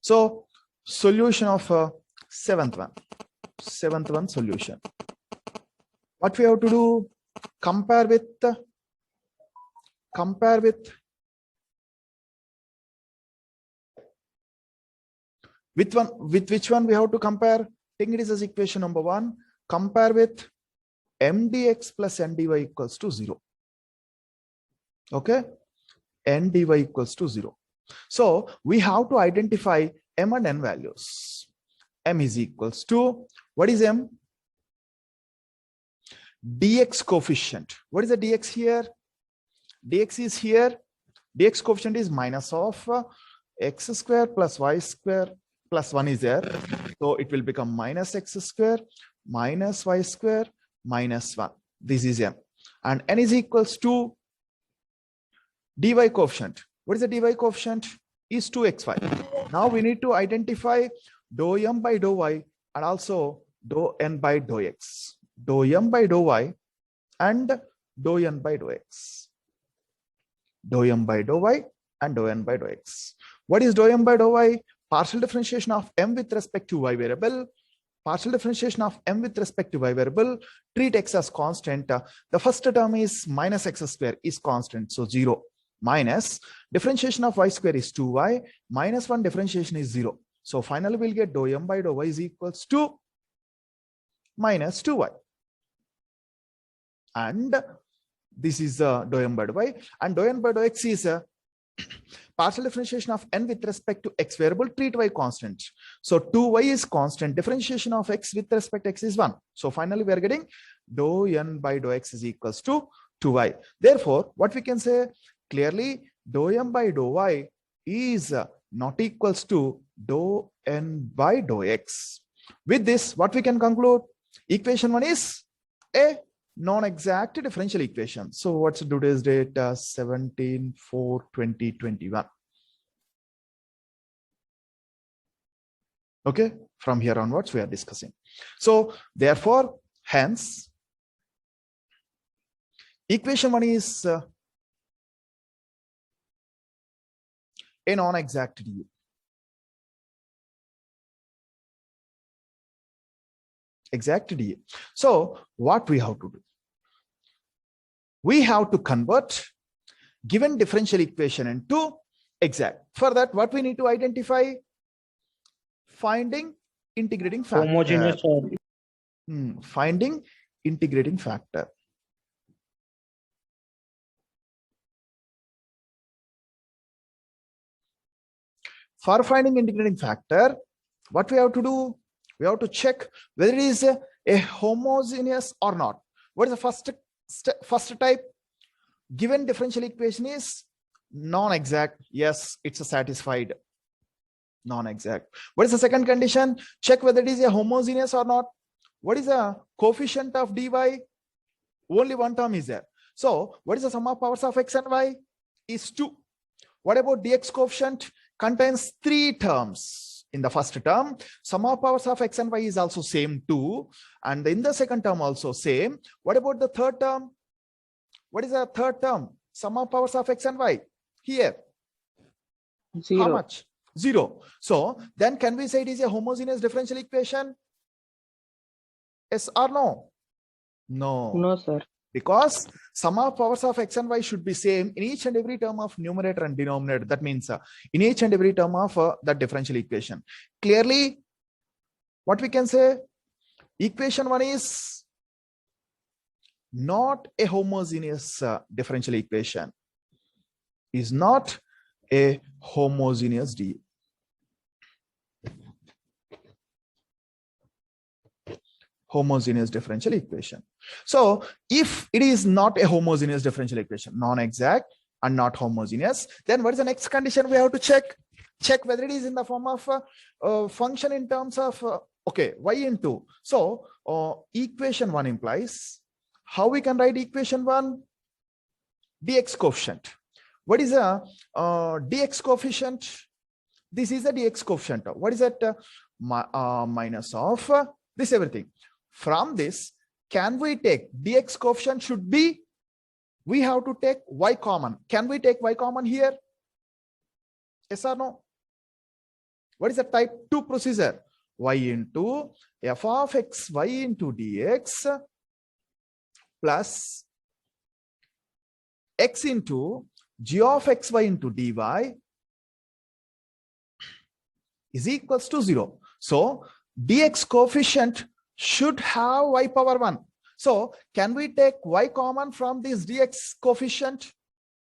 So solution of seventh one solution. What we have to do? Compare with which one we have to compare? Take it as equation number 1. Compare with m dx plus n dy equals to 0. Okay, n dy equals to 0. So we have to identify m and n values. M is equals to, what is m? Dx coefficient. What is the dx here? Dx is here. Dx coefficient is minus of x square plus y square plus 1 is there. So it will become minus x square minus y square minus 1. This is m. And n is equals to dy coefficient. What is the dy coefficient? Is 2xy. Now we need to identify dou m by dou y and also dou n by dou x. Dou m by dou y and dou n by dou x. Dou m by dou y and dou n by dou x. What is dou m by dou y? Partial differentiation of m with respect to y variable. Partial differentiation of m with respect to y variable. Treat x as constant. The first term is minus x square is constant, so 0. Minus differentiation of y square is 2y. Minus 1 differentiation is 0. So finally we'll get dou m by dou y is equals to minus 2y. And this is dou m by dou y. And dou n by dou x is partial differentiation of n with respect to x variable. Treat y constant. So 2y is constant. Differentiation of x with respect to x is 1. So finally we are getting dou n by dou x is equals to 2y. Therefore, what we can say clearly, dou m by dou y is not equals to dou n by dou x. With this, what we can conclude? Equation 1 is a non-exact differential equation. So what's today's date? 17/4/2021. Okay, from here onwards we are discussing. So therefore, hence, equation 1 is a non-exact dU. Exact dU. So what we have to do? We have to convert given differential equation into exact. For that, what we need to identify? Finding integrating factor. Homogeneous or Finding integrating factor. For finding integrating factor, what we have to do? We have to check whether it is a homogeneous or not. What is the first type? Given differential equation is non-exact. Yes, it's a satisfied. Non-exact. What is the second condition? Check whether it is a homogeneous or not. What is the coefficient of dy? Only one term is there. So what is the sum of powers of x and y? Is 2. What about dx coefficient? Contains 3 terms. In the first term, sum of powers of x and y is also same 2. And in the second term also same. What about the third term? What is the third term? Sum of powers of x and y. Here. 0. How much? 0. So then can we say it is a homogeneous differential equation? Yes or no? No. No, sir. Because sum of powers of x and y should be same in each and every term of numerator and denominator. That means in each and every term of that differential equation. Clearly, what we can say? Equation 1 is not a homogeneous differential equation. Is not a homogeneous dU. Homogeneous differential equation. So if it is not a homogeneous differential equation, non-exact and not homogeneous, then what is the next condition we have to check? Check whether it is in the form of function in terms of okay, y into. So equation 1 implies, how we can write equation 1? Dx coefficient. What is a dx coefficient? This is a dx coefficient. What is that? Minus of this everything. From this, can we take dx coefficient should be, we have to take y common. Can we take y common here? Yes or no? What is the type 2 procedure? Y into f of x y into dx plus x into g of x y into dy is equals to 0. So dx coefficient should have y power 1. So can we take y common from this dx coefficient?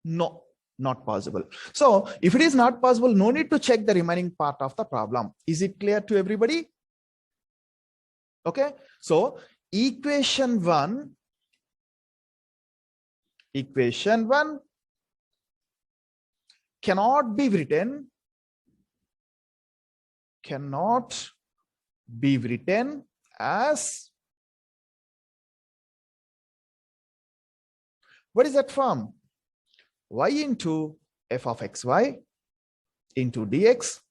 No, not possible. So if it is not possible, no need to check the remaining part of the problem. Is it clear to everybody? Okay, so equation 1 cannot be written as, what is that form? Y into f of xy into dx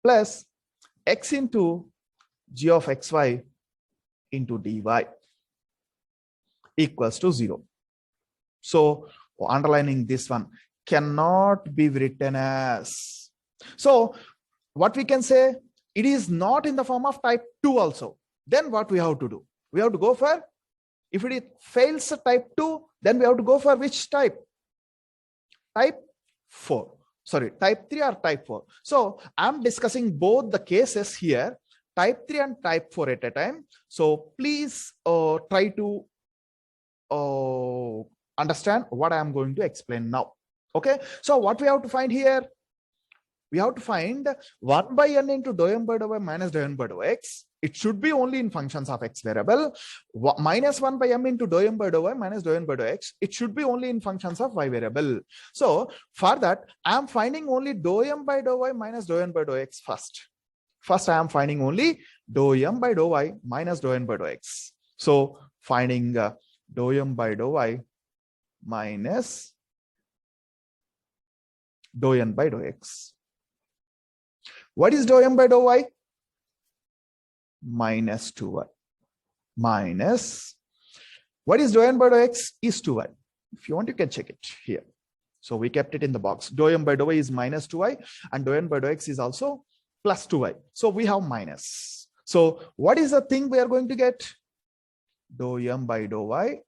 plus x into g of xy into dy equals to 0. So underlining this one, cannot be written as. So what we can say, it is not in the form of type 2 also. Then what we have to do? We have to go for, if it fails type 2, then we have to go for which type? Type 4. Sorry, type 3 or type 4. So I'm discussing both the cases here, type 3 and type 4 at a time. So please try to understand what I am going to explain now. Okay, so what we have to find here? We have to find 1 by n into dou m by dou y minus dou n by dou x. It should be only in functions of x variable. Minus 1 by m into dou m by dou y minus dou n by dou x. It should be only in functions of y variable. So for that, I am finding only dou m by dou y minus dou n by dou x first. First, I am finding only dou m by dou y minus dou n by dou x. So finding dou m by dou y minus dou n by dou x. What is dou m by dou y? Minus 2y. Minus, what is dou n by dou x? Is 2y. If you want, you can check it here. So we kept it in the box. Dou m by dou y is minus 2y and dou n by dou x is also plus 2y. So we have minus. So what is the thing we are going to get? Dou m by dou y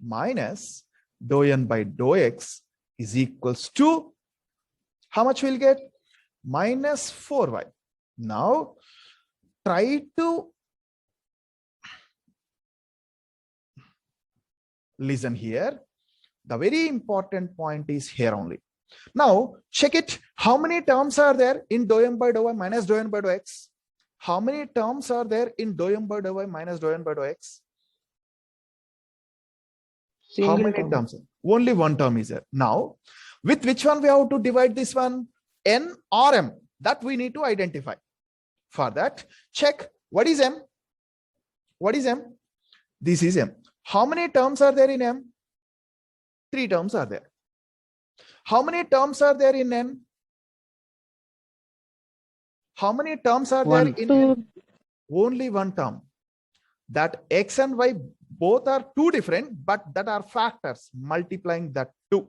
minus dou n by dou x is equals to, how much we'll get? Minus 4y. Now try to listen here. The very important point is here only. Now check it. How many terms are there in dou m by dou y minus dou n by dou x? How many terms are there in dou m by dou y minus dou n by dou x? How many terms? Only one term is there. Now, with which one we have to divide this one? N or m? That we need to identify. For that, check what is m? What is m? This is m. How many terms are there in m? 3 terms are there. How many terms are there in n? How many terms are there in n? Only one term. That x and y both are two different, but that are factors multiplying that 2.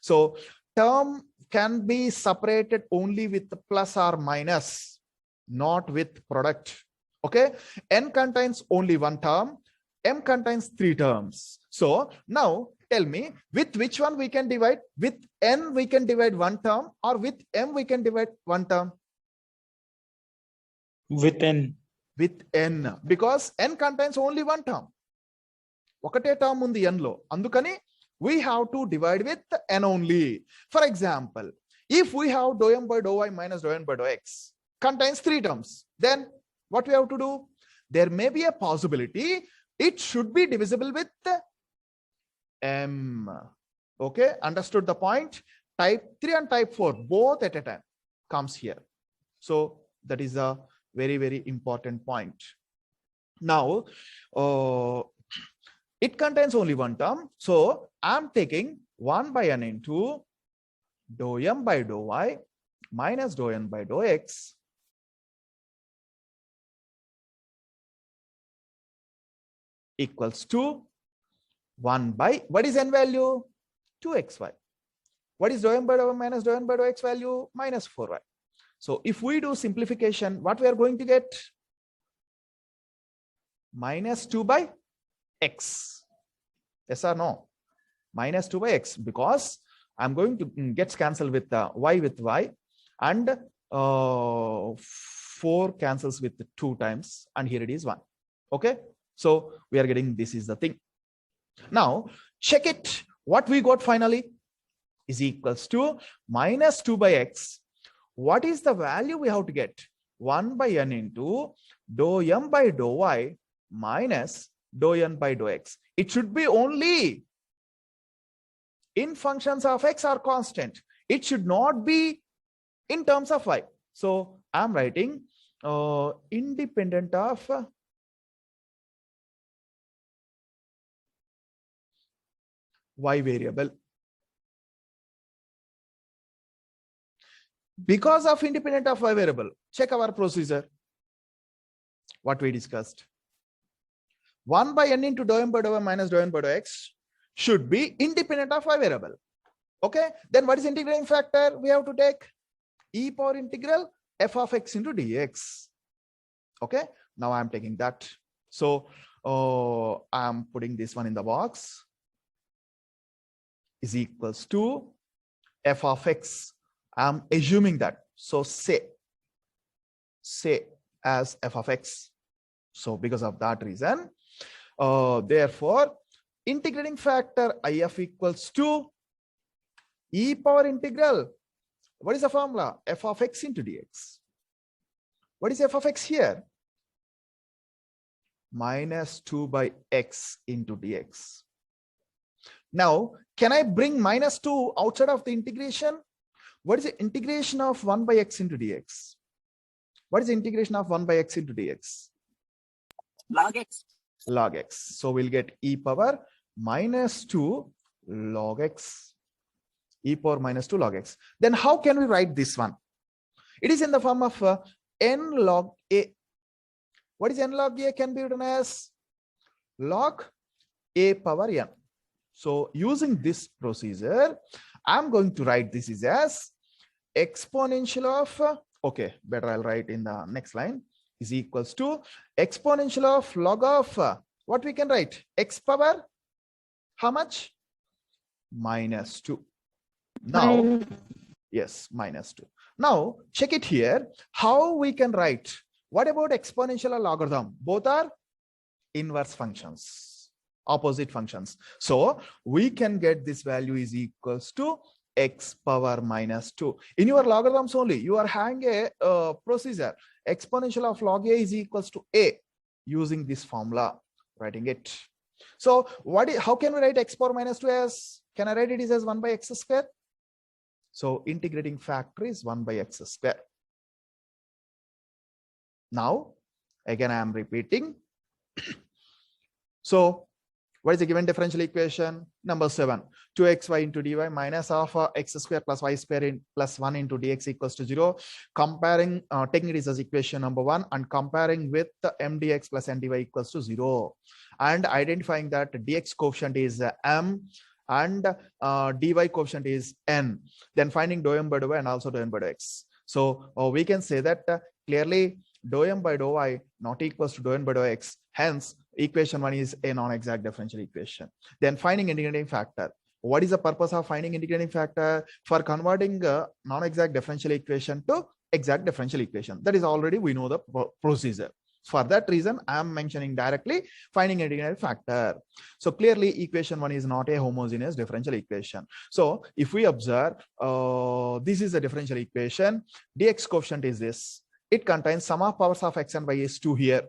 So term can be separated only with plus or minus, not with product. Okay, n contains only one term, m contains 3 terms. So now tell me, with which one we can divide? With n we can divide one term, or with m we can divide one term? With n. With n, because n contains only one term. ఒకటే term ఉంది n లో, అందుకని we have to divide with n only. For example, if we have dou m by dou y minus dou n by dou x contains 3 terms, then what we have to do? There may be a possibility it should be divisible with m. Okay, understood the point? Type 3 and type 4 both at a time comes here. So that is a very, very important point. Now, it contains only one term. So I'm taking 1 by n into dou m by dou y minus dou n by dou x equals to 1 by, what is n value? 2xy. What is dou m by dou y minus dou n by dou x value? Minus 4y. So if we do simplification, what we are going to get? Minus 2 by x. Yes or no? Minus 2 by x, because I'm going to gets cancelled with y, and 4 cancels with 2 times, and here it is 1. Okay, so we are getting, this is the thing. Now check it. What we got finally is equals to minus 2 by x. What is the value we have to get? 1 by n into dou m by dou y minus dou n by dou x. It should be only in functions of x or constant. It should not be in terms of y. So I'm writing independent of y variable. Because of independent of y variable, check our procedure. What we discussed. 1 by n into dou m by dou y minus dou n by dou x should be independent of y variable. Okay, then what is integrating factor? We have to take e power integral f of x into dx. Okay, now I'm taking that. So I'm putting this one in the box, is equals to f of x. I'm assuming that. So say as f of x. So because of that reason, therefore, integrating factor if equals to e power integral. What is the formula? F of x into dx. What is f of x here? Minus 2 by x into dx. Now, can I bring minus 2 outside of the integration? What is the integration of 1 by x into dx? What is the integration of 1 by x into dx? Log x. Log x. So we'll get e power minus 2 log x. E power minus 2 log x. Then how can we write this one? It is in the form of n log a. What is n log a? Can be written as log a power n. So using this procedure, I'm going to write this is as exponential of, okay, better I'll write in the next line, is equals to exponential of log of, what we can write? X power, how much? Minus 2. Now, yes, minus 2. Now, check it here. How we can write? What about exponential or logarithm? Both are inverse functions, opposite functions. So we can get this value is equals to x power minus 2. In your logarithms only, you are having a procedure. Exponential of log a is equals to a, using this formula, writing it. So how can we write x power minus 2 as? Can I write it as 1 by x square? So integrating factor is 1 by x square. Now, again, I am repeating. So what is the given differential equation? Number 7, 2xy into dy minus of x square plus y square in plus 1 into dx equals to 0. Comparing, taking it as equation number 1 and comparing with the mdx plus ndy equals to 0. And identifying that dx coefficient is m and dy coefficient is n. Then finding dou m by dou y and also dou n by dou x. So we can say that clearly dou m by dou y not equals to dou n by dou x. Hence, equation 1 is a non-exact differential equation. Then finding integrating factor. What is the purpose of finding integrating factor? For converting a non-exact differential equation to exact differential equation. That is already we know the procedure. For that reason, I am mentioning directly finding integrating factor. So clearly equation 1 is not a homogeneous differential equation. So if we observe, this is a differential equation. Dx coefficient is this. It contains sum of powers of x and y is 2 here.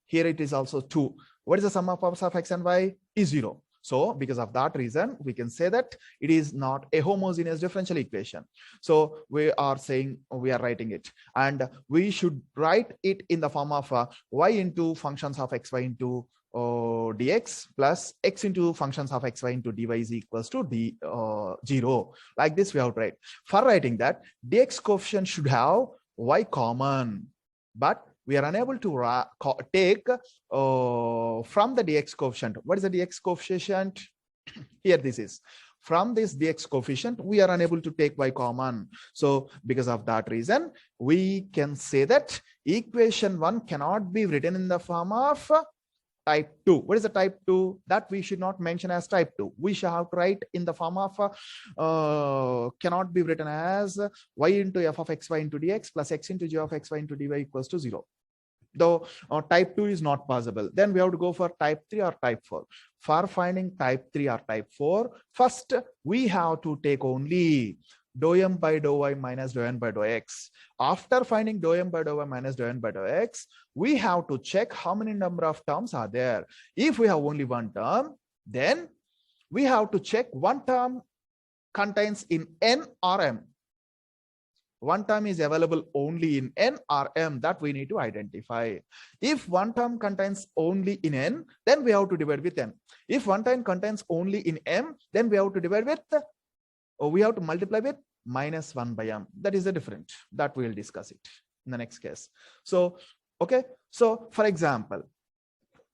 Here it is also 2. What is the sum of powers of x and y? Is 0. So because of that reason, we can say that it is not a homogeneous differential equation. So we are saying, we are writing it, and we should write it in the form of y into functions of xy into dx plus x into functions of xy into dy is equals to 0. Like this we have to write. For writing that, dx coefficient should have y common, but we are unable to take from the dx coefficient. What is the dx coefficient? Here this is from this dx coefficient, we are unable to take y common. So because of that reason, we can say that equation 1 cannot be written in the form of type 2. What is the type 2? That we should not mention as type 2. We shall have to write in the form of cannot be written as y into f of xy into dx plus x into g of xy into dy equals to 0. Though type 2 is not possible, then we have to go for type 3 or type 4. For finding type 3 or type 4, first we have to take only dou m by dou y minus dou n by dou x. After finding dou m by dou y minus dou n by dou x, we have to check how many number of terms are there. If we have only one term, then we have to check one term contains in n or m. One term is available only in n or m, that we need to identify. If one term contains only in n, then we have to divide with n. If one term contains only in m, then we have to divide with, or we have to multiply with minus 1 by m. That is the different. That we will discuss it in the next case. So, okay. So, for example,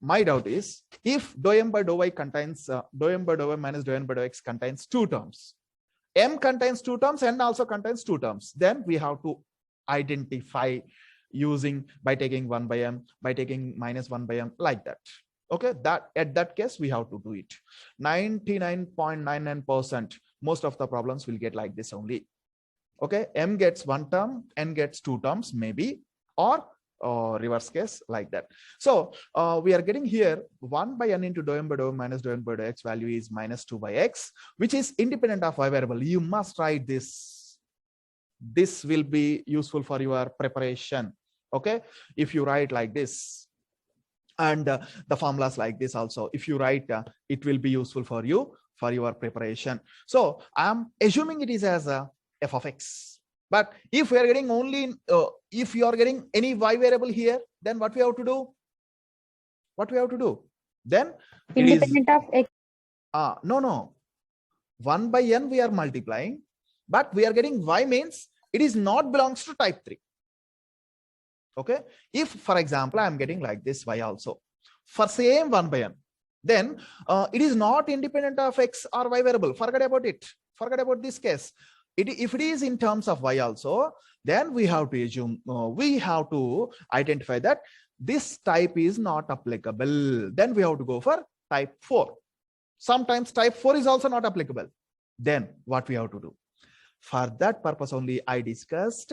my doubt is if dou m by dou y contains dou m by dou y minus dou n by dou x contains two terms. M contains two terms, N also contains two terms. Then we have to identify using by taking 1 by M, by taking minus 1 by M, like that. Okay, that at that case we have to do it. 99.99% most of the problems will get like this only. Okay, M gets one term, N gets two terms, maybe, or reverse case like that. So we are getting here 1 by n into dou m by dou minus dou n by dou x value is minus 2 by x, which is independent of y variable. You must write this. This will be useful for your preparation. Okay, if you write like this, and the formulas like this also, if you write, it will be useful for you for your preparation. So I'm assuming it is as a f of x. But if we are getting only, if you are getting any y variable here, then what we have to do? What we have to do? Then Independent of x. No. 1 by n we are multiplying, but we are getting y means it is not belongs to type 3. Okay. If, for example, I am getting like this y also for same 1 by n, then it is not independent of x or y variable. Forget about it. Forget about this case. If it is in terms of y also, then we have to assume, we have to identify that this type is not applicable. Then we have to go for type 4. Sometimes type 4 is also not applicable. Then what we have to do? For that purpose only I discussed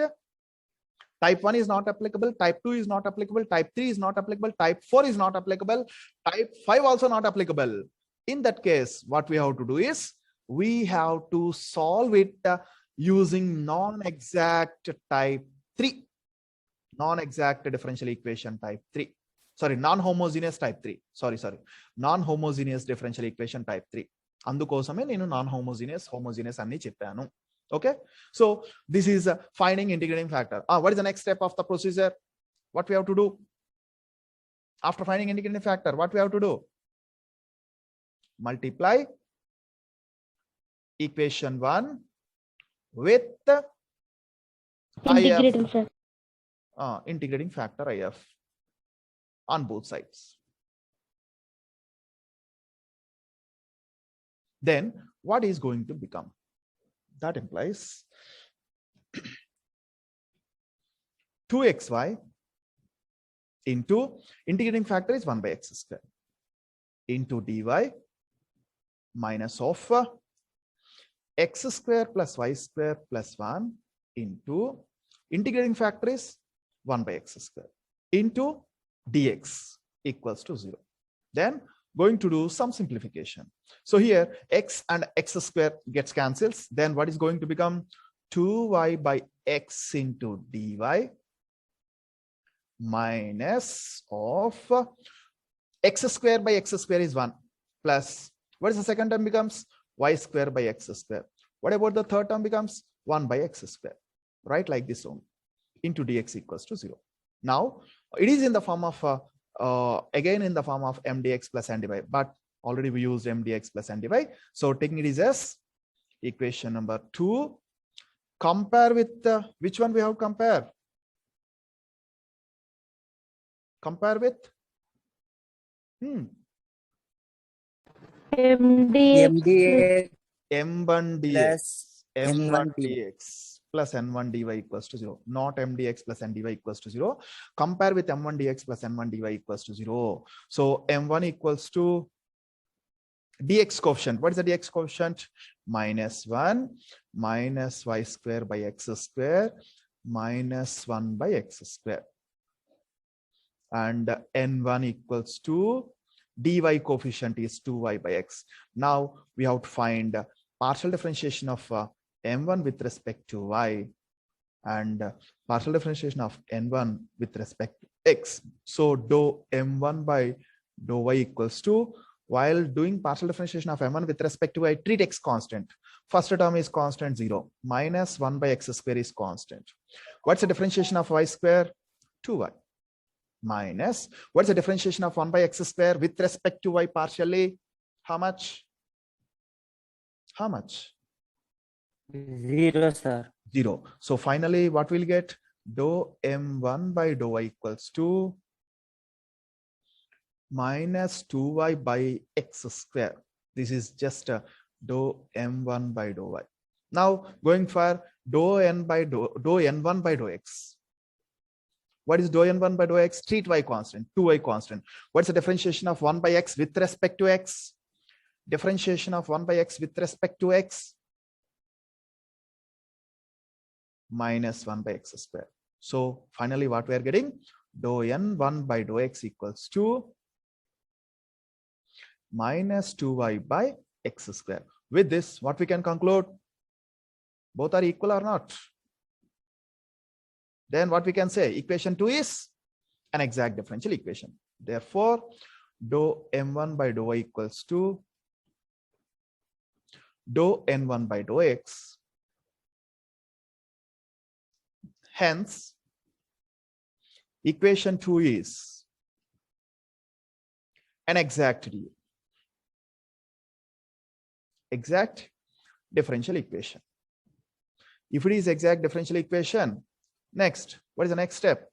type 1 is not applicable, type 2 is not applicable, type 3 is not applicable, type 4 is not applicable, type 5 also not applicable. In that case, what we have to do is we have to solve it using non-exact type 3, non-exact differential equation type 3. Sorry, non-homogeneous type 3. Sorry, non-homogeneous differential equation type 3. అందుకోసమే నేను non-homogeneous, homogeneous అన్ని చెప్పాను. Okay, so this is finding integrating factor. What is the next step of the procedure? What we have to do after finding integrating factor? What we have to do? Multiply equation 1 with Integrating factor. Integrating factor IF on both sides. Then what is going to become? That implies 2xy into integrating factor is 1 by x square into dy minus of x square plus y square plus 1 into integrating factor is 1 by x square into dx equals to 0. Then going to do some simplification. So here x and x square gets cancels. Then what is going to become 2y by x into dy minus of x square by x square is 1 plus what is the second term becomes y square by x square. What about the third term becomes 1 by x square, right? Like this only into dx equals to 0. Now it is in the form of again in the form of mdx plus n dy, but already we used mdx plus n dy. So taking it is as equation number 2. Compare with which one we have to compare? Compare with MDX. MDA m1 dx Plus m1 N1 dx plus n1 dy equals to 0, not m dx plus n dy equals to 0. Compare with m1 dx plus n1 dy equals to 0. So m1 equals to dx coefficient. What is the dx coefficient? Minus 1 minus y square by x square minus 1 by x square. And n1 equals to dy coefficient is 2y by x. Now we have to find partial differentiation of m1 with respect to y and partial differentiation of n1 with respect to x. So dou m1 by dou y equals to, while doing partial differentiation of m1 with respect to y, treat x constant. First term is constant 0, minus 1 by x square is constant. What's the differentiation of y square? 2y. Minus, what's the differentiation of 1 by x square with respect to y partially? How much? How much? 0, sir. 0. So finally, what we'll get? Dou m1 by dou y equals to minus 2y by x square. This is just dou m1 by dou y. Now going for dou n by dou n1 by dou x. What is dou n1 by dou x? Treat y constant, 2y constant. What's the differentiation of 1 by x with respect to x? Differentiation of 1 by x with respect to x? Minus 1 by x square. So finally what we are getting? Dou n1 by dou x equals to minus 2y by x square. With this, what we can conclude? Both are equal or not? Then what we can say? Equation 2 is an exact differential equation. Therefore, dou m1 by dou y equals to dou n1 by dou x. Hence, equation 2 is an exact differential equation. If it is exact differential equation, next, what is the next step?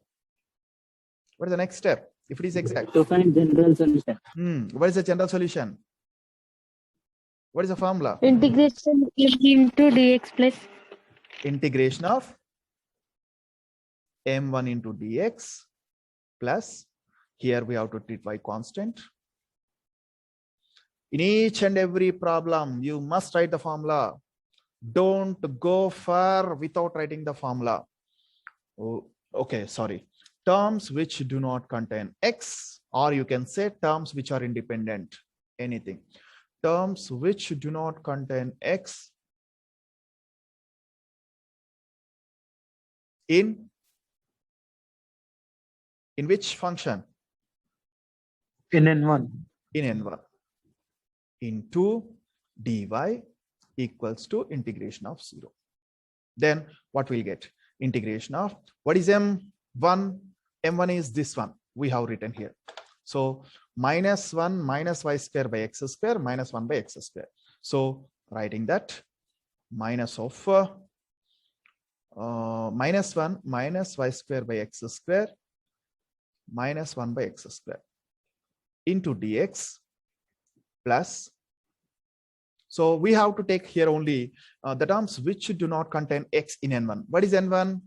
What is the next step? If it is exact. To find general solution. What is the general solution? What is the formula? Integration into dx plus Integration of m1 into dx plus, here we have to treat y constant. In each and every problem, you must write the formula. Don't go far without writing the formula. Oh, okay, sorry. Terms which do not contain x, or you can say terms which are independent, anything. Terms which do not contain x in which function? In N1. In n1. Into dy equals to integration of 0. Then what we'll get? Integration of, what is m1? M1 is this one we have written here. So minus 1 minus y square by x square minus 1 by x square. So writing that minus of minus 1 minus y square by x square minus 1 by x square into dx plus. So we have to take here only the terms which do not contain x in n1. What is n1?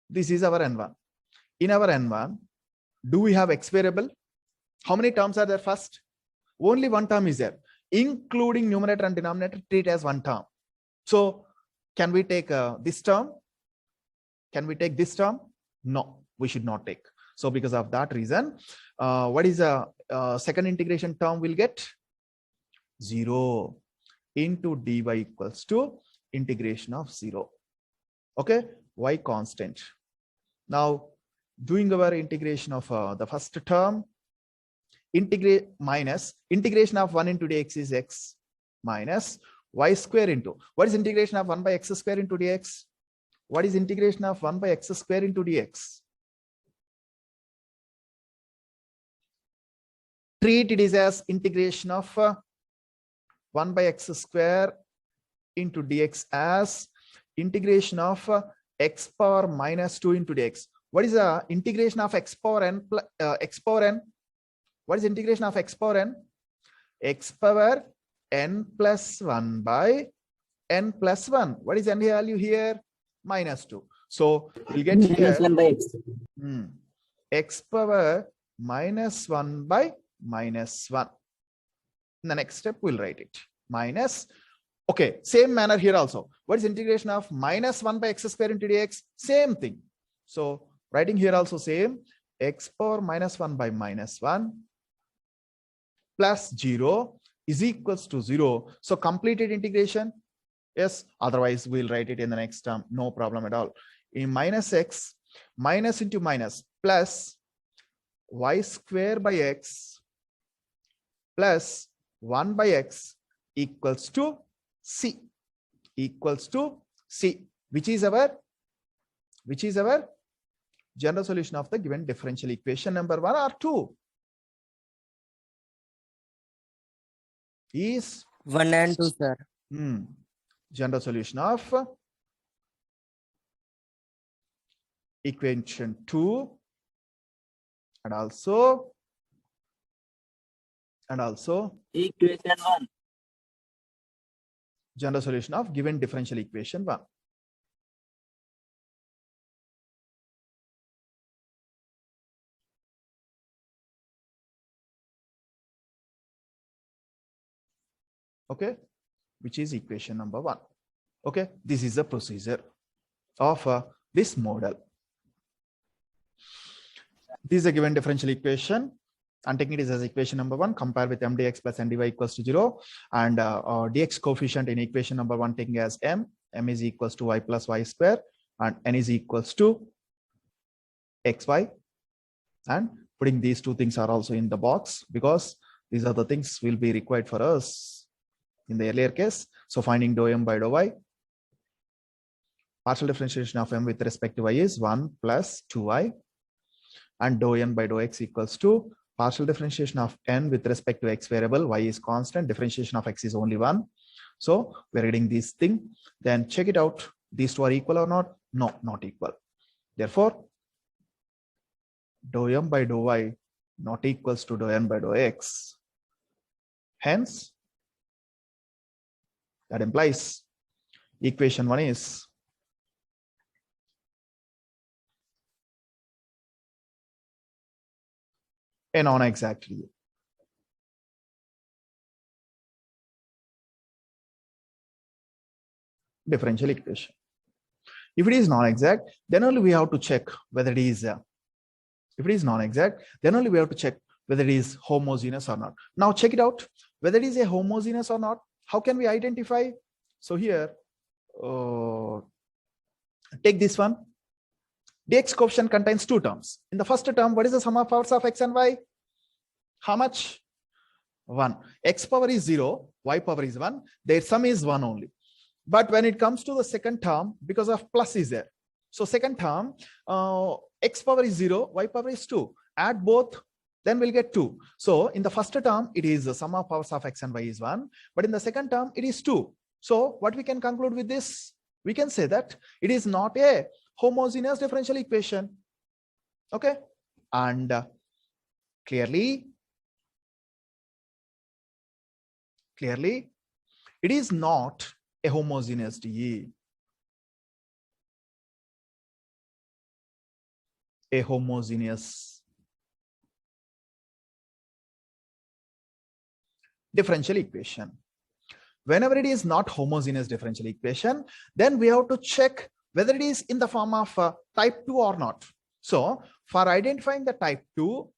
This is our n1. In our n1, do we have x variable? How many terms are there first? Only one term is there, including numerator and denominator, treat as one term. So can we take this term? Can we take this term? No, we should not take. So because of that reason, what is the second integration term we'll get? 0 into dy equals to integration of 0. Okay, y constant. Now doing our integration of the first term, integrate minus integration of 1 into dx is x minus y square into, what is integration of 1 by x square into dx? What is integration of 1 by x square into dx? Treat it as integration of 1 by x square into dx as integration of x power minus 2 into dx. What is the integration of x power n? X power n? What is integration of x power n? X power n plus 1 by n plus 1. What is n value here? Minus 2. So we'll get here Minus 1 by x. X power minus 1 by minus 1. In the next step, we'll write it. Minus, okay, same manner here also. What is integration of minus 1 by x square into dx? Same thing. So writing here also same. X power minus 1 by minus 1 plus 0 is equals to 0. So completed integration. Yes, otherwise we'll write it in the next term. No problem at all. In minus x, minus into minus, plus y square by x plus 1 by x equals to c. Equals to c, which is our general solution of the given differential equation number 1 or 2. Is 1 and 2, sir. General solution of equation 2 and also Equation 1. general solution of given differential equation 1. Okay, which is equation number 1. Okay, this is the procedure of this model. This is a given differential equation. I'm taking it as equation number 1, compare with m dx plus n dy equals to 0, and dx coefficient in equation number 1 taking as m is equals to y plus y square, and n is equals to xy, and putting these two things are also in the box because these are the things will be required for us in the earlier case. So finding dou m by dou y, partial differentiation of m with respect to y is 1 plus 2y, and dou n by dou x equals to partial differentiation of n with respect to x variable, y is constant, differentiation of x is only 1. So we're getting this thing. Then check it out. These two are equal or not? No, not equal. Therefore, dou m by dou y not equals to dou n by dou x. Hence, that implies equation 1 is a non-exact real. Differential equation. If it is non-exact, then only we have to check whether it is, if it is non-exact, then only we have to check whether it is homogeneous or not. Now check it out, whether it is a homogeneous or not. How can we identify? So here, take this one. Dx coefficient contains two terms. In the first term, what is the sum of powers of x and y? How much? 1. X power is 0, y power is 1. Their sum is 1 only. But when it comes to the second term, because of plus is there. So second term, x power is 0, y power is 2. Add both, then we'll get 2. So in the first term, it is the sum of powers of x and y is 1. But in the second term, it is 2. So what we can conclude with this? We can say that it is not a homogeneous differential equation. Okay. And clearly, it is not a homogeneous DE. A homogeneous differential equation. Whenever it is not homogeneous differential equation, then we have to check whether it is in the form of type 2 or not. So for identifying the type 2,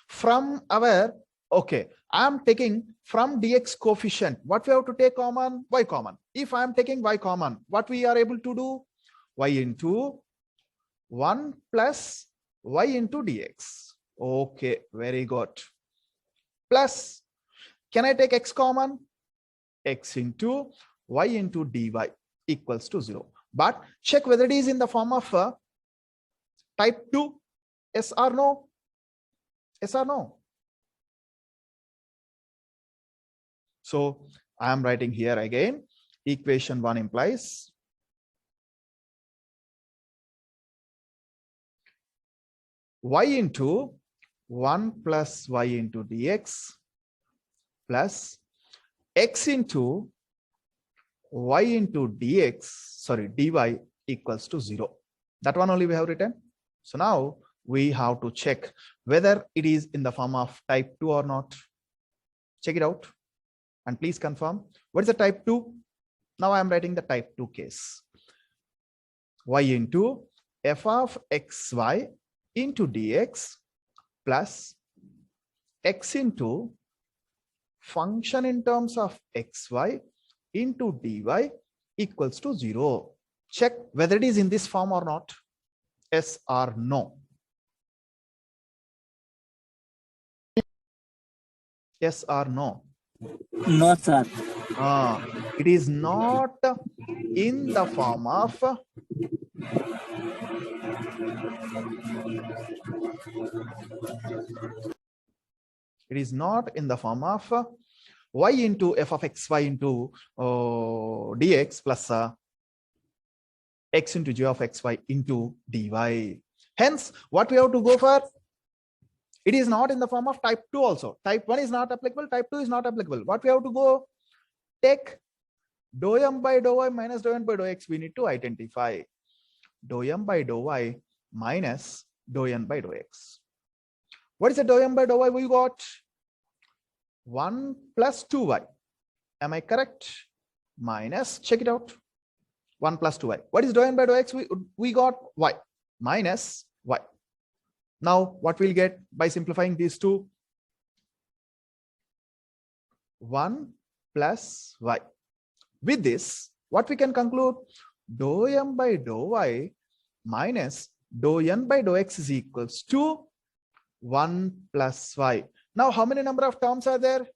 from our, okay, I'm taking from dx coefficient, what we have to take common? Y common. If I'm taking y common, what we are able to do? Y into 1 plus y into dx. Okay, very good. Plus, can I take x common? X into y into dy equals to 0. But check whether it is in the form of type 2. Yes or no? Yes or no? So I am writing here again, equation 1 implies y into 1 plus y into dx plus x into y into dx, sorry, dy equals to 0. That one only we have written. So now we have to check whether it is in the form of type 2 or not. Check it out and please confirm. What is the type 2? Now I am writing the type 2 case. Y into f of xy into dx plus x into function in terms of xy into dy equals to 0. Check whether it is in this form or not. Yes or no? Yes or no? No, sir. It is not in the form of y into f of xy into dx plus x into g of xy into dy. Hence, what we have to go for? It is not in the form of type 2 also. Type 1 is not applicable, type 2 is not applicable. What we have to go? Take dou m by dou y minus dou n by dou x. We need to identify dou m by dou y minus dou n by dou x. What is the dou m by dou y we got? 1 plus 2y. Am I correct? Minus, check it out. 1 plus 2y. What is dou n by dou x? We got y minus y. Now, what we'll get by simplifying these two? 1 plus y. With this, what we can conclude? Dou m by dou y minus dou n by dou x is equals to 1 plus y. Now, how many number of terms are there?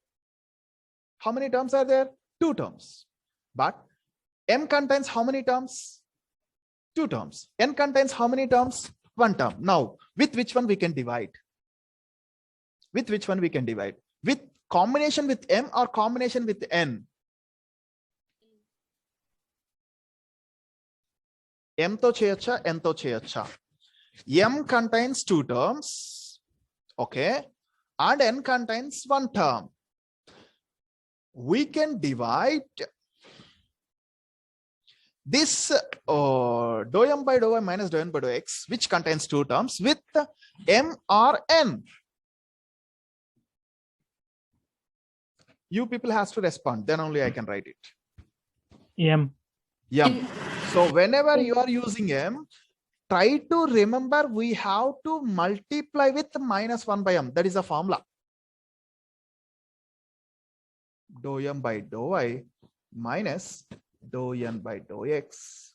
How many terms are there? 2 terms. But m contains how many terms? 2 terms. N contains how many terms? 1 term. Now, with which one we can divide? With which one we can divide? With combination with m or combination with n? M to cheyacha, n to cheyacha. M contains 2 terms. Okay. And n contains 1 term. We can divide this dou m by dou y minus dou n by dou x, which contains 2 terms, with m or n. You people has to respond, then only I can write it. M. M. So whenever you are using m, try to remember we have to multiply with minus 1 by m. That is the formula. Dou m by dou y minus dou n by dou x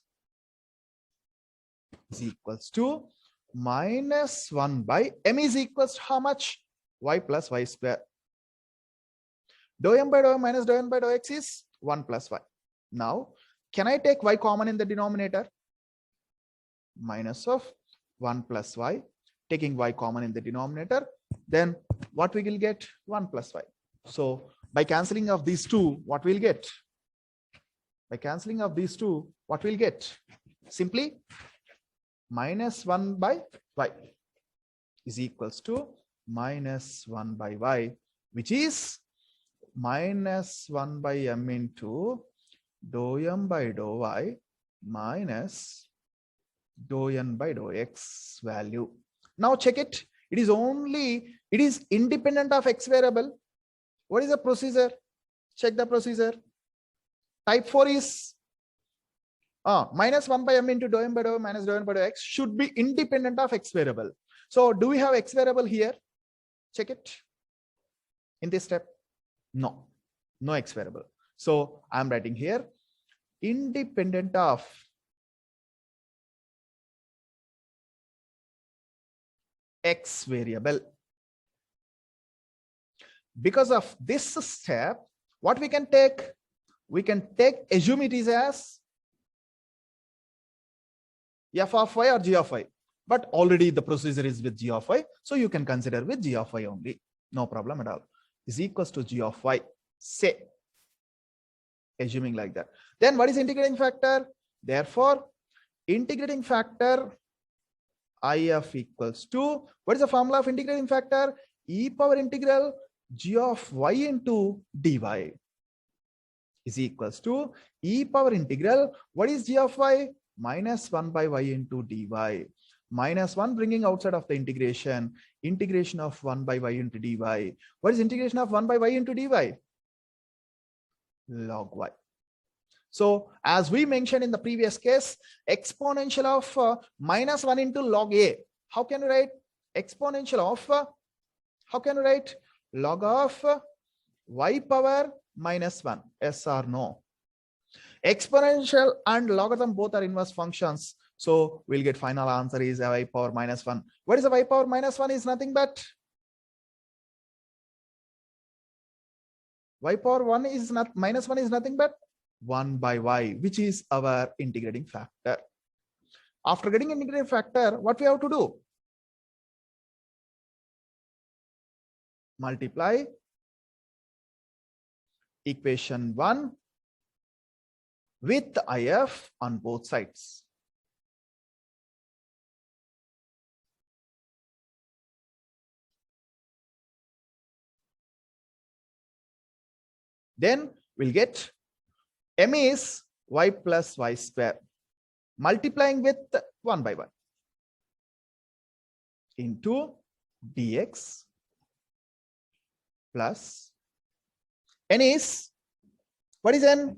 is equals to minus 1 by m is equals to how much? Y plus y square. Dou m by dou y minus dou n by dou x is 1 plus y. Now, can I take y common in the denominator? Minus of 1 plus y. Taking y common in the denominator, then what we will get? 1 plus y. So, by cancelling of these two, what we'll get? By cancelling of these two, what we'll get? Simply minus 1 by y is equals to minus 1 by y, which is minus 1 by m into dou m by dou y minus dou n by dou x value. Now check it. It is independent of x variable. What is the procedure? Check the procedure. Type 4 is minus 1 by m into dou m by dou y minus dou n by dou x should be independent of x variable. So do we have x variable here? Check it. In this step, no x variable. So I'm writing here independent of x variable. Because of this step, what we can take? We can assume it is as f of y or g of y. But already the procedure is with g of y. So you can consider with g of y only. No problem at all. Is equals to g of y. Say, assuming like that. Then what is integrating factor? Therefore, integrating factor if equals to, what is the formula of integrating factor? E power integral g of y into dy is equals to e power integral. What is g of y? Minus 1 by y into dy. Minus 1 bringing outside of the integration. Integration of 1 by y into dy. What is integration of 1 by y into dy? Log y. So as we mentioned in the previous case, exponential of minus 1 into log a. How can you write exponential of, how can you write log of y power minus 1? Yes or no? Exponential and logarithm both are inverse functions. So we'll get final answer is y power minus 1. What is the y power minus 1? Is nothing but y power 1 is not minus 1 is nothing but 1 by y, which is our integrating factor. After getting integrating factor, what we have to do? Multiply equation 1 with if on both sides. Then we'll get m is y plus y square multiplying with 1 by 1 into dx plus n is, what is n?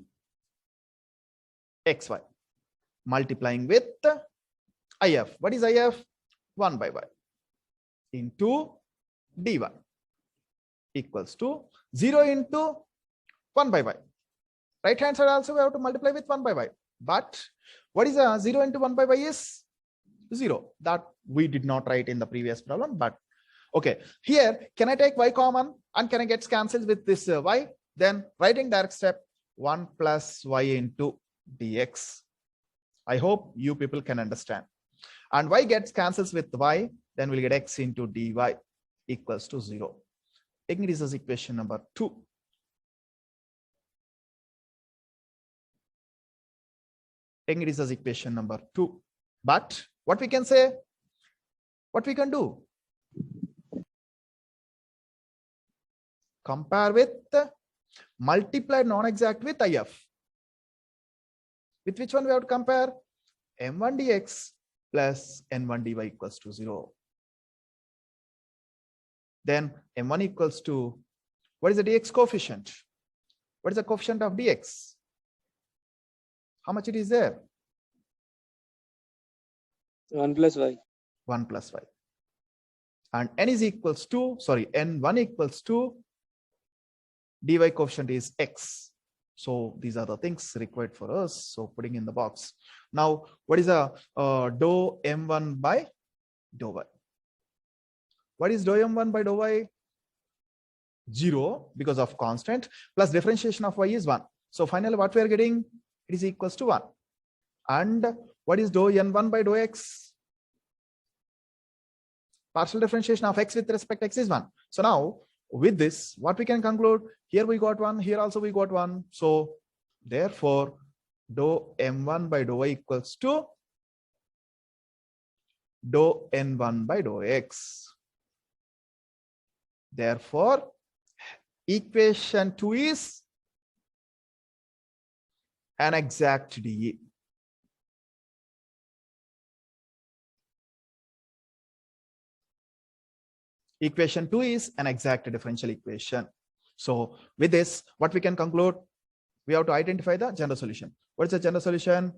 xy multiplying with if. What is if? 1 by y into dy equals to 0 into 1 by y. Right hand side also we have to multiply with 1 by y. But what is 0 into 1 by y is 0. That we did not write in the previous problem, but okay. Here, can I take y common and can I get cancelled with this y? Then writing direct step 1 plus y into dx. I hope you people can understand. And y gets cancels with y, then we'll get x into dy equals to 0. Taking this as equation number 2. Taking this as equation number 2. But what we can say, what we can do? Compare with multiplied non-exact with if. With which one we have to compare? m1 dx plus n1 dy equals to 0. Then m1 equals to, what is the dx coefficient? What is the coefficient of dx? How much it is there? 1 plus y. 1 plus y. And n is equals to, sorry, n1 equals to dy coefficient is x. So these are the things required for us. So putting in the box. Now, what is a dou m1 by dou y? What is dou m1 by dou y? 0 because of constant plus differentiation of y is 1. So finally what we are getting? It is equals to 1. And what is dou n1 by dou x? Partial differentiation of x with respect to x is 1. So now with this, what we can conclude? Here we got 1, here also we got 1. So therefore, dou m1 by dou y equals to dou n1 by dou x. Therefore, equation 2 is an exact DE. Equation 2 is an exact differential equation. So with this, what we can conclude? We have to identify the general solution. What is the general solution?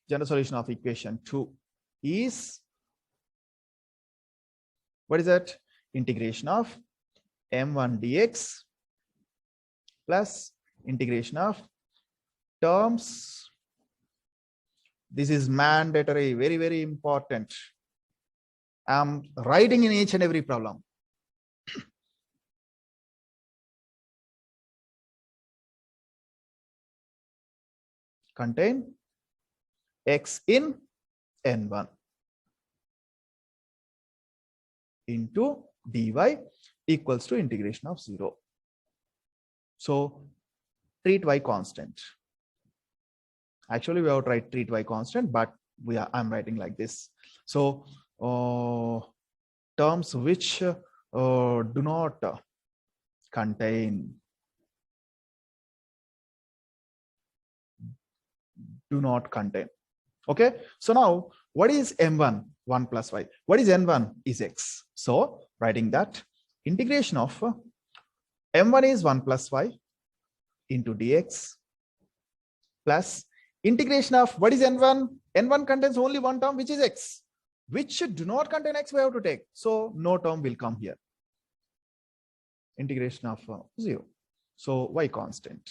General solution of equation 2 is, what is that? Integration of m1 dx plus integration of terms. This is mandatory, very, very important. I'm writing in each and every problem. Contain x in n1 into dy equals to integration of 0. So treat y constant. Actually, we have to write treat y constant, but I'm writing like this. So terms which do not contain Okay, so now what is m1? 1 plus y. What is n1? Is x. So writing that integration of m1 is 1 plus y into dx plus integration of what is n1? N1 contains only one term, which is x. Which do not contain x, we have to take. So no term will come here. Integration of 0. So y constant.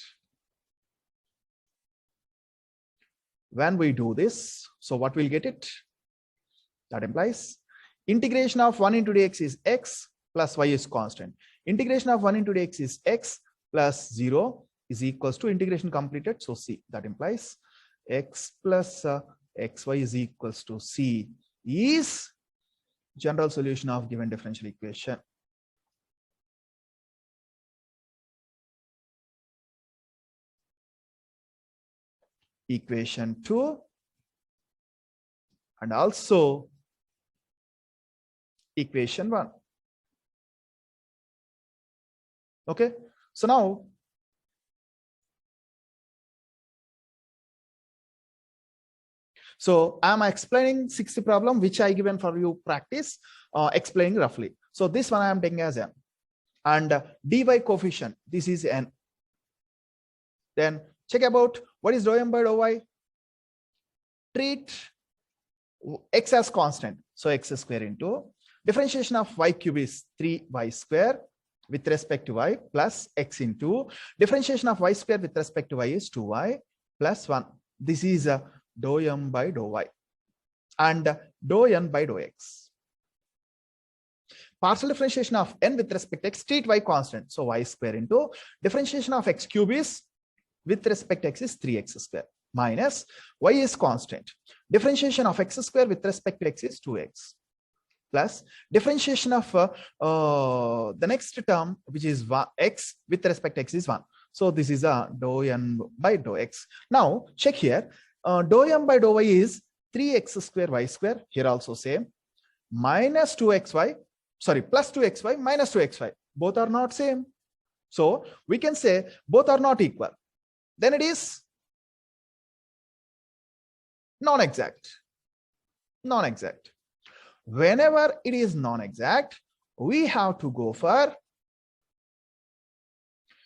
When we do this, so what we'll get it? That implies integration of 1 into dx is x plus y is constant. Integration of 1 into dx is x plus 0 is equals to integration completed. So c, that implies x plus xy is equals to c is general solution of given differential equation. Equation 2 and also equation 1. Okay, so now I'm explaining 60 problem which I given for you practice, explaining roughly. So this one I am taking as n, and dy coefficient, this is n. Then check about what is dou m by dou y. Treat x as constant, so x square into differentiation of y cube is 3y square with respect to y plus x into differentiation of y square with respect to y is 2y plus 1. This is dou m by dou y and dou n by dou x. Partial differentiation of n with respect to x, treat y constant, so y square into differentiation of x cube is with respect to x is 3x square minus y is constant. Differentiation of x square with respect to x is 2x plus differentiation of the next term, which is x with respect to x is 1. So this is a dou n by dou x. Now check here, dou m by dou y is 3x square y square, here also same, minus 2xy, sorry, plus 2xy minus 2xy. Both are not same. So we can say both are not equal. Then it is non-exact. Non-exact. Whenever it is non-exact, we have to go for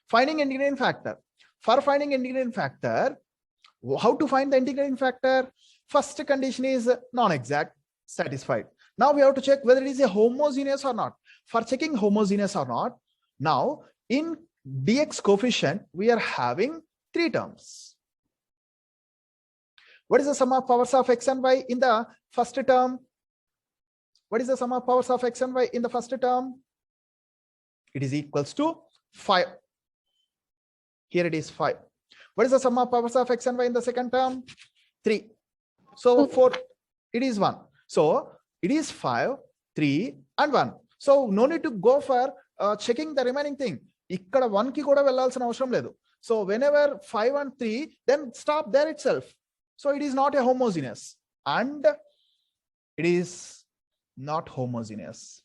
finding integrating factor. For finding integrating factor, how to find the integrating factor? First condition is non-exact, satisfied. Now we have to check whether it is a homogeneous or not. For checking homogeneous or not, now in dx coefficient, we are having 3 terms. What is the sum of powers of x and y in the first term? What is the sum of powers of x and y in the first term? It is equals to 5. Here it is 5. What is the sum of powers of x and y in the second term? 3. So 4, it is 1. So it is 5, 3 and 1. So no need to go for checking the remaining thing. Ikkada 1 ki kuda vellalsina avasaram ledu. So whenever 5 and 3, then stop there itself. So it is not a homogeneous, and it is not homogeneous.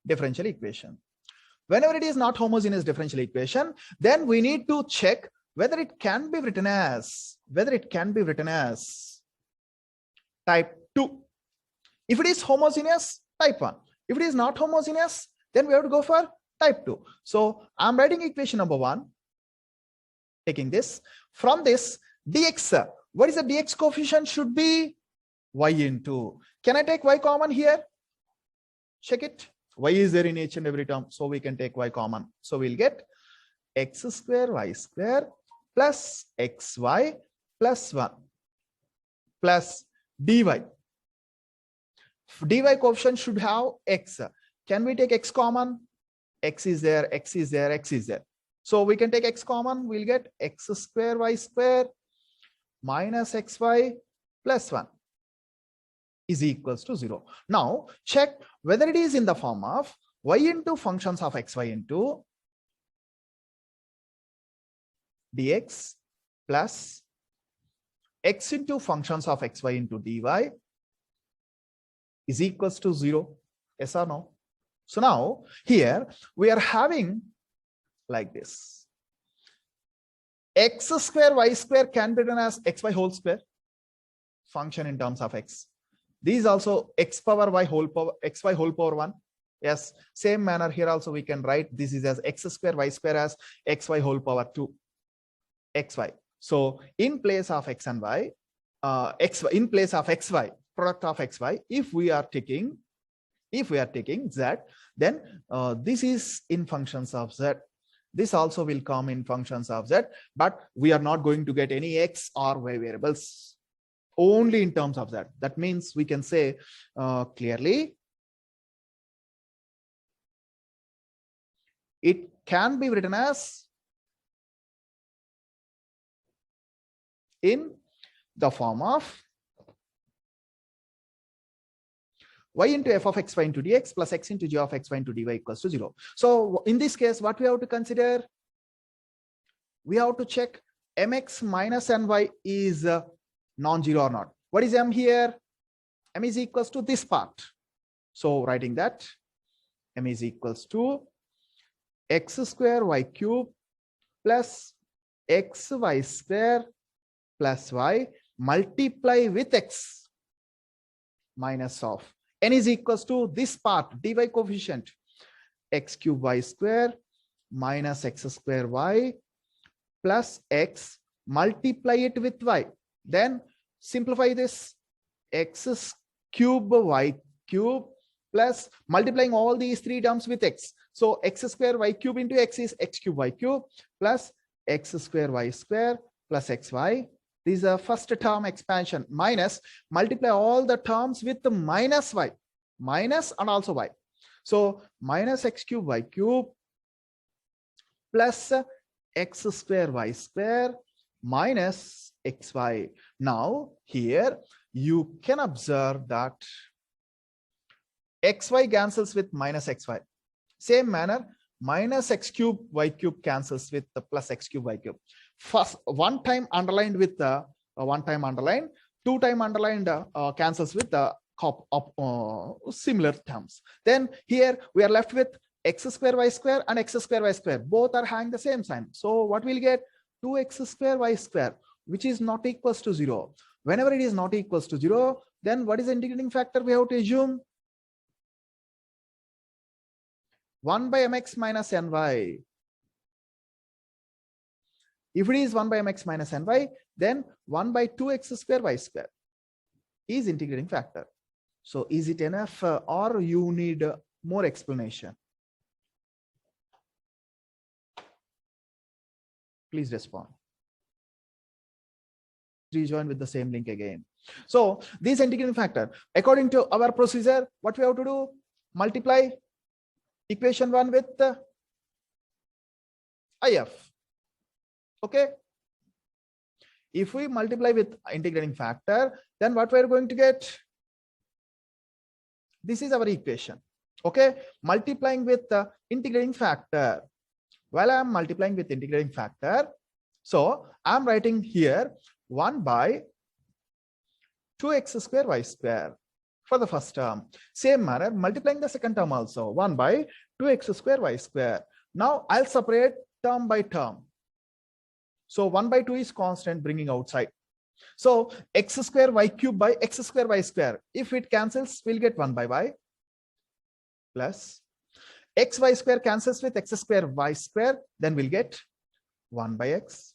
Differential equation. Whenever it is not homogeneous differential equation, then we need to check whether it can be written as, type 2. If it is homogeneous, type 1. If it is not homogeneous, then we have to go for type 2. So I'm writing equation number 1, taking this. From this, dx, what is the dx coefficient? Should be y into. Can I take y common here? Check it. Y is there in each and every term, so we can take y common. So we'll get x square y square plus xy plus 1 plus dy. Dy coefficient should have x. Can we take x common? X is there, x is there, x is there. So we can take x common. We'll get x square y square minus xy plus 1 is equals to 0. Now check whether it is in the form of y into functions of xy into dx plus x into functions of xy into dy is equals to 0. Yes or no? So now here we are having like this. X square y square can be written as xy whole square function in terms of x. These also x power y whole power xy whole power 1. Yes, same manner here also we can write this is as x square y square as xy whole power 2 xy. So in place of x and y, xy in place of xy, product of xy, if we are taking z, then this is in functions of z. This also will come in functions of z, but we are not going to get any x or y variables, only in terms of z. That means we can say clearly it can be written as in the form of y into f of xy into dx plus x into g of xy into dy equals to 0. So in this case, what we have to consider? We have to check mx minus ny is non-zero or not. What is m here? M is equals to this part. So writing that m is equals to x square y cube plus xy square plus y multiply with x minus of n is equals to this part dy coefficient x cube y square minus x square y plus x multiply it with y. Then simplify this x cube y cube plus multiplying all these three terms with x. So x square y cube into x is x cube y cube plus x square y square plus xy. This is a first term expansion minus multiply all the terms with the minus y, minus and also y. So minus x cube y cube plus x square y square minus xy. Now here you can observe that xy cancels with minus xy. Same manner, minus x cube y cube cancels with the plus x cube y cube. First one time underlined with the one time underlined, two time underlined cancels with the similar terms. Then here we are left with x square y square and x square y square. Both are having the same sign. So what we'll get? 2x square y square, which is not equals to 0. Whenever it is not equals to 0, then what is the integrating factor we have to assume? 1 by mx minus ny. If it is 1 by mx minus ny, then 1 by 2x square y square is integrating factor. So is it enough or you need more explanation? Please respond. Rejoin with the same link again. So this integrating factor, according to our procedure, what we have to do? Multiply equation 1 with if. Okay. If we multiply with integrating factor, then what we are going to get? This is our equation. Okay. Multiplying with the integrating factor. While I am multiplying with integrating factor, so I am writing here 1 by 2x square y square for the first term. Same manner, multiplying the second term also 1 by 2x square y square. Now I'll separate term by term. So 1 by 2 is constant, bringing outside. So x square y cube by x square y square. If it cancels, we'll get 1 by y plus x y square cancels with x square y square. Then we'll get 1 by x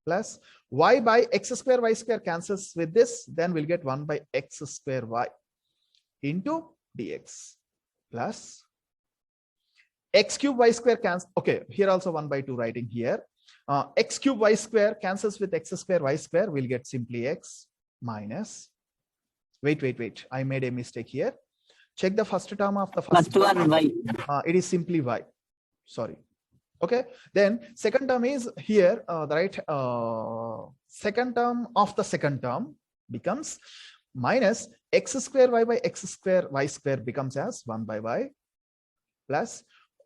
plus y by x square y square cancels with this. Then we'll get 1 by x square y into dx plus x cube y square cancels. Okay, here also 1 by 2 writing here. X cube y square cancels with x square y square. We'll get simply x minus. Wait. I made a mistake here. Check the first term of the first term. y. It is simply y. Sorry. Okay. Then second term is here. The right second term of the second term becomes minus x square y by x square y square becomes as 1 by y plus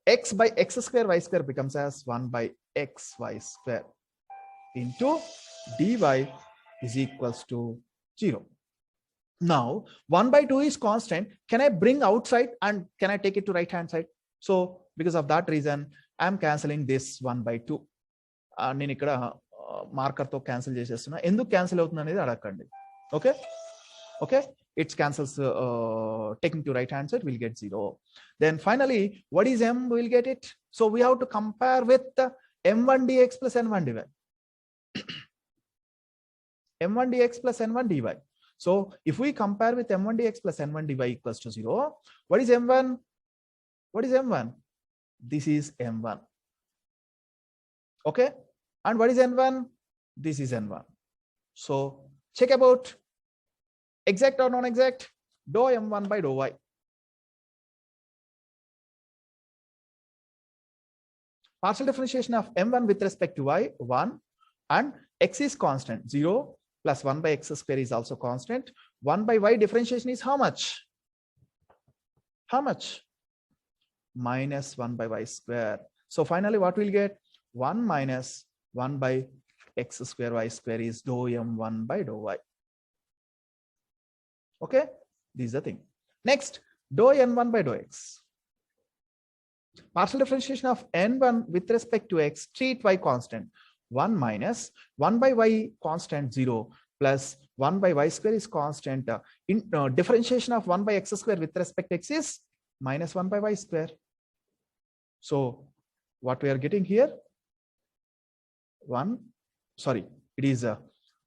x by x square y square becomes as 1 by x y square into dy is equals to 0. Now 1 by 2 is constant. Can I bring outside and can I take it to right hand side? So because of that reason, I'm canceling this 1 by 2. నేను ఇక్కడ marker తో cancel చేసేస్తున్నా. ఎందుకు cancel అవుతుంది అనేది అడగండి. Okay okay, it's cancels taking to right hand side, we'll get 0. Then finally, what is m? We'll get it. So we have to compare with the m1 dx plus n1 dy. m1 dx plus n1 dy. So if we compare with m1 dx plus n1 dy equals to 0, what is m1? What is m1? This is m1. Okay, and what is n1? This is n1. So check about exact or non-exact. Dou m1 by dou y. Partial differentiation of m1 with respect to y 1, and x is constant 0 plus 1 by x square is also constant. 1 by y differentiation is how much? How much? Minus 1 by y square. So finally what we'll get? 1 minus 1 by x square y square is dou m1 by dou y. Okay, this is the thing. Next, dou n1 by dou x. Partial differentiation of n1 with respect to x, treat y constant. 1 minus 1 by y constant 0 plus 1 by y square is constant. Differentiation of 1 by x square with respect to x is minus 1 by y square. So what we are getting here? It is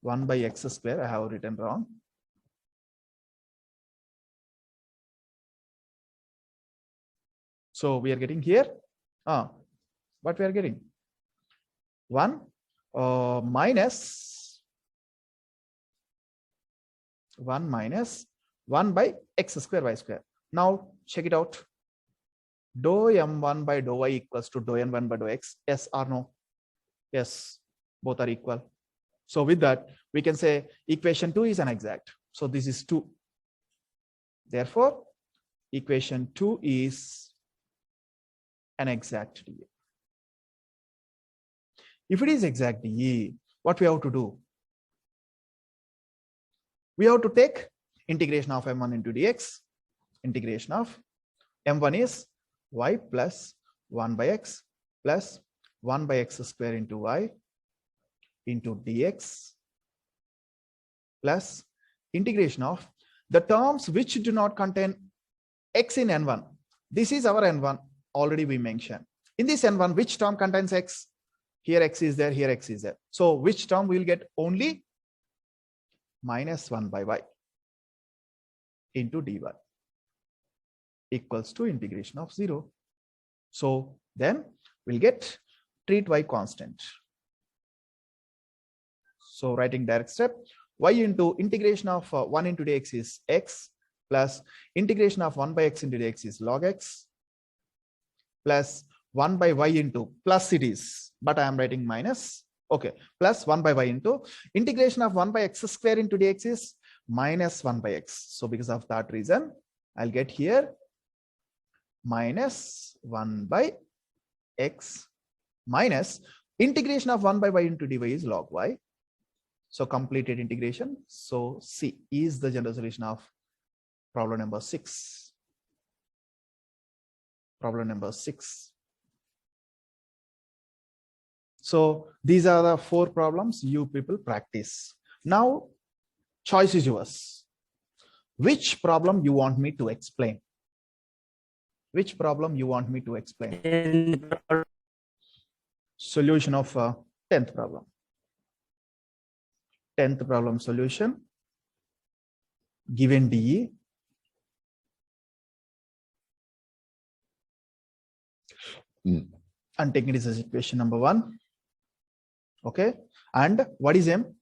1 by x square. I have written wrong. So we are getting here, what we are getting? 1 minus 1 minus 1 by x square y square. Now check it out. Dou m1 by dou y equals to dou n1 by dou x. Yes or no? Yes, both are equal. So with that, we can say equation 2 is an exact. So this is 2. Therefore, equation 2 is an exact dE. If it is exact dE, what we have to do? We have to take integration of m1 into dx. Integration of m1 is y plus 1 by x plus 1 by x square into y into dx plus integration of the terms which do not contain x in n1. This is our n1. Already we mentioned. In this n1, which term contains x? Here x is there, here x is there. So which term we will get? Only minus 1 by y into dy equals to integration of 0. So then we'll get treat y constant. So writing direct step, y into integration of 1 into dx is x plus integration of 1 by x into dx is log x plus 1 by y into plus it is, but I am writing minus. Okay, plus 1 by y into integration of 1 by x square into dx is minus 1 by x. So because of that reason, I'll get here minus 1 by x minus integration of 1 by y into dy is log y. So completed integration. So C is the general solution of problem number 6. Problem number 6. So these are the 4 problems you people practice. Now choice is yours. Which problem you want me to explain? Which problem you want me to explain? Solution of 10th problem. 10th problem solution. Given dE. And taking it as equation number 1. Okay, and what is m?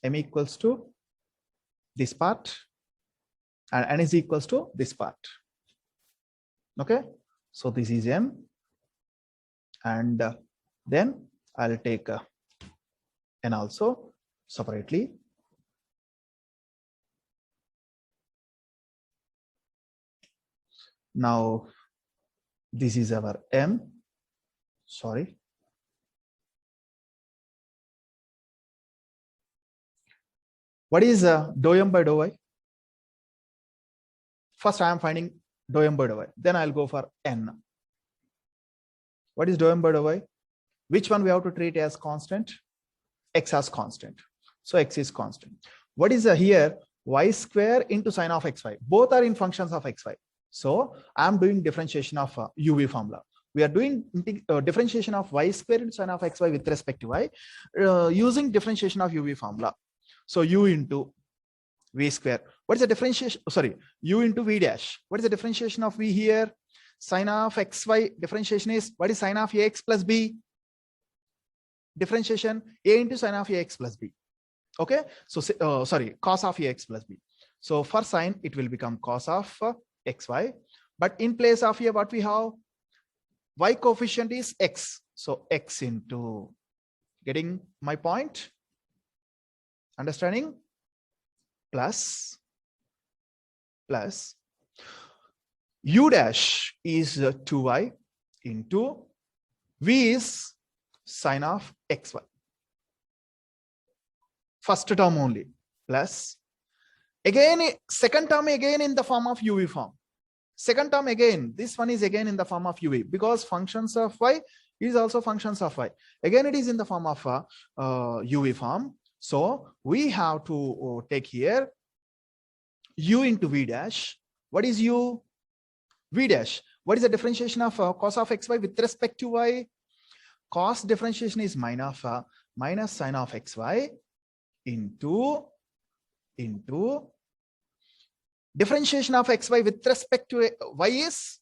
M equals to this part and n is equals to this part. Okay, so this is m, and then I'll take n also separately. Now this is our m, sorry, What is dou m by dou y? First, I am finding dou m by dou y. Then I'll go for n. What is dou m by dou y? Which one we have to treat as constant? X as constant. So x is constant. What is here? Y square into sine of xy. Both are in functions of xy. So I'm doing differentiation of UV formula. We are doing differentiation of y square into sine of xy with respect to y using differentiation of UV formula. So u into v square. What is the differentiation? Sorry, u into v dash. What is the differentiation of v here? Sine of xy differentiation is, what is sine of ax plus b? Differentiation a into sine of ax plus b. Okay, so sorry, cos of ax plus b. So for sine, it will become cos of xy. But in place of here, what we have? Y coefficient is x. So x into, getting my point? Understanding? Plus u dash is 2y into v is sine of xy. First term only, plus again second term again in the form of UV form. Second term again, this one is again in the form of UV, because functions of y is also functions of y. Again it is in the form of UV form. So we have to take here u into v dash. What is u? V dash. What is the differentiation of cos of xy with respect to y? Cos differentiation is minus sine of xy into differentiation of xy with respect to y is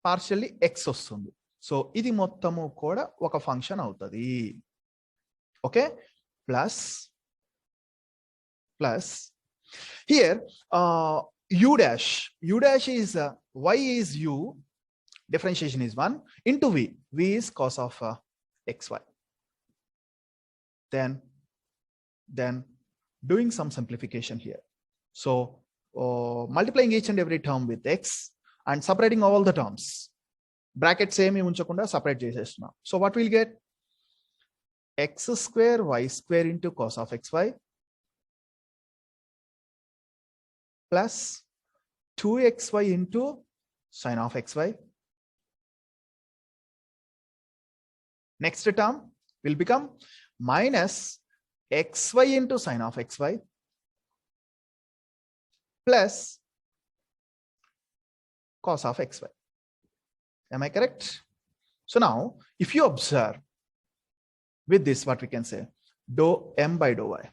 partially x వస్తుంది. So ఇది మొత్తము కూడా ఒక function అవుతుంది. Okay, plus here u dash is y is u, differentiation is 1 into v is cos of xy. Then doing some simplification here. So multiplying each and every term with x and separating all the terms. Bracket same unchakunda separate chesestunna. So what we'll get? X square y square into cos of xy plus 2xy into sine of xy. Next term will become minus xy into sine of xy plus cos of xy. Am I correct? So now, if you observe with this, what we can say, dou m by dou y.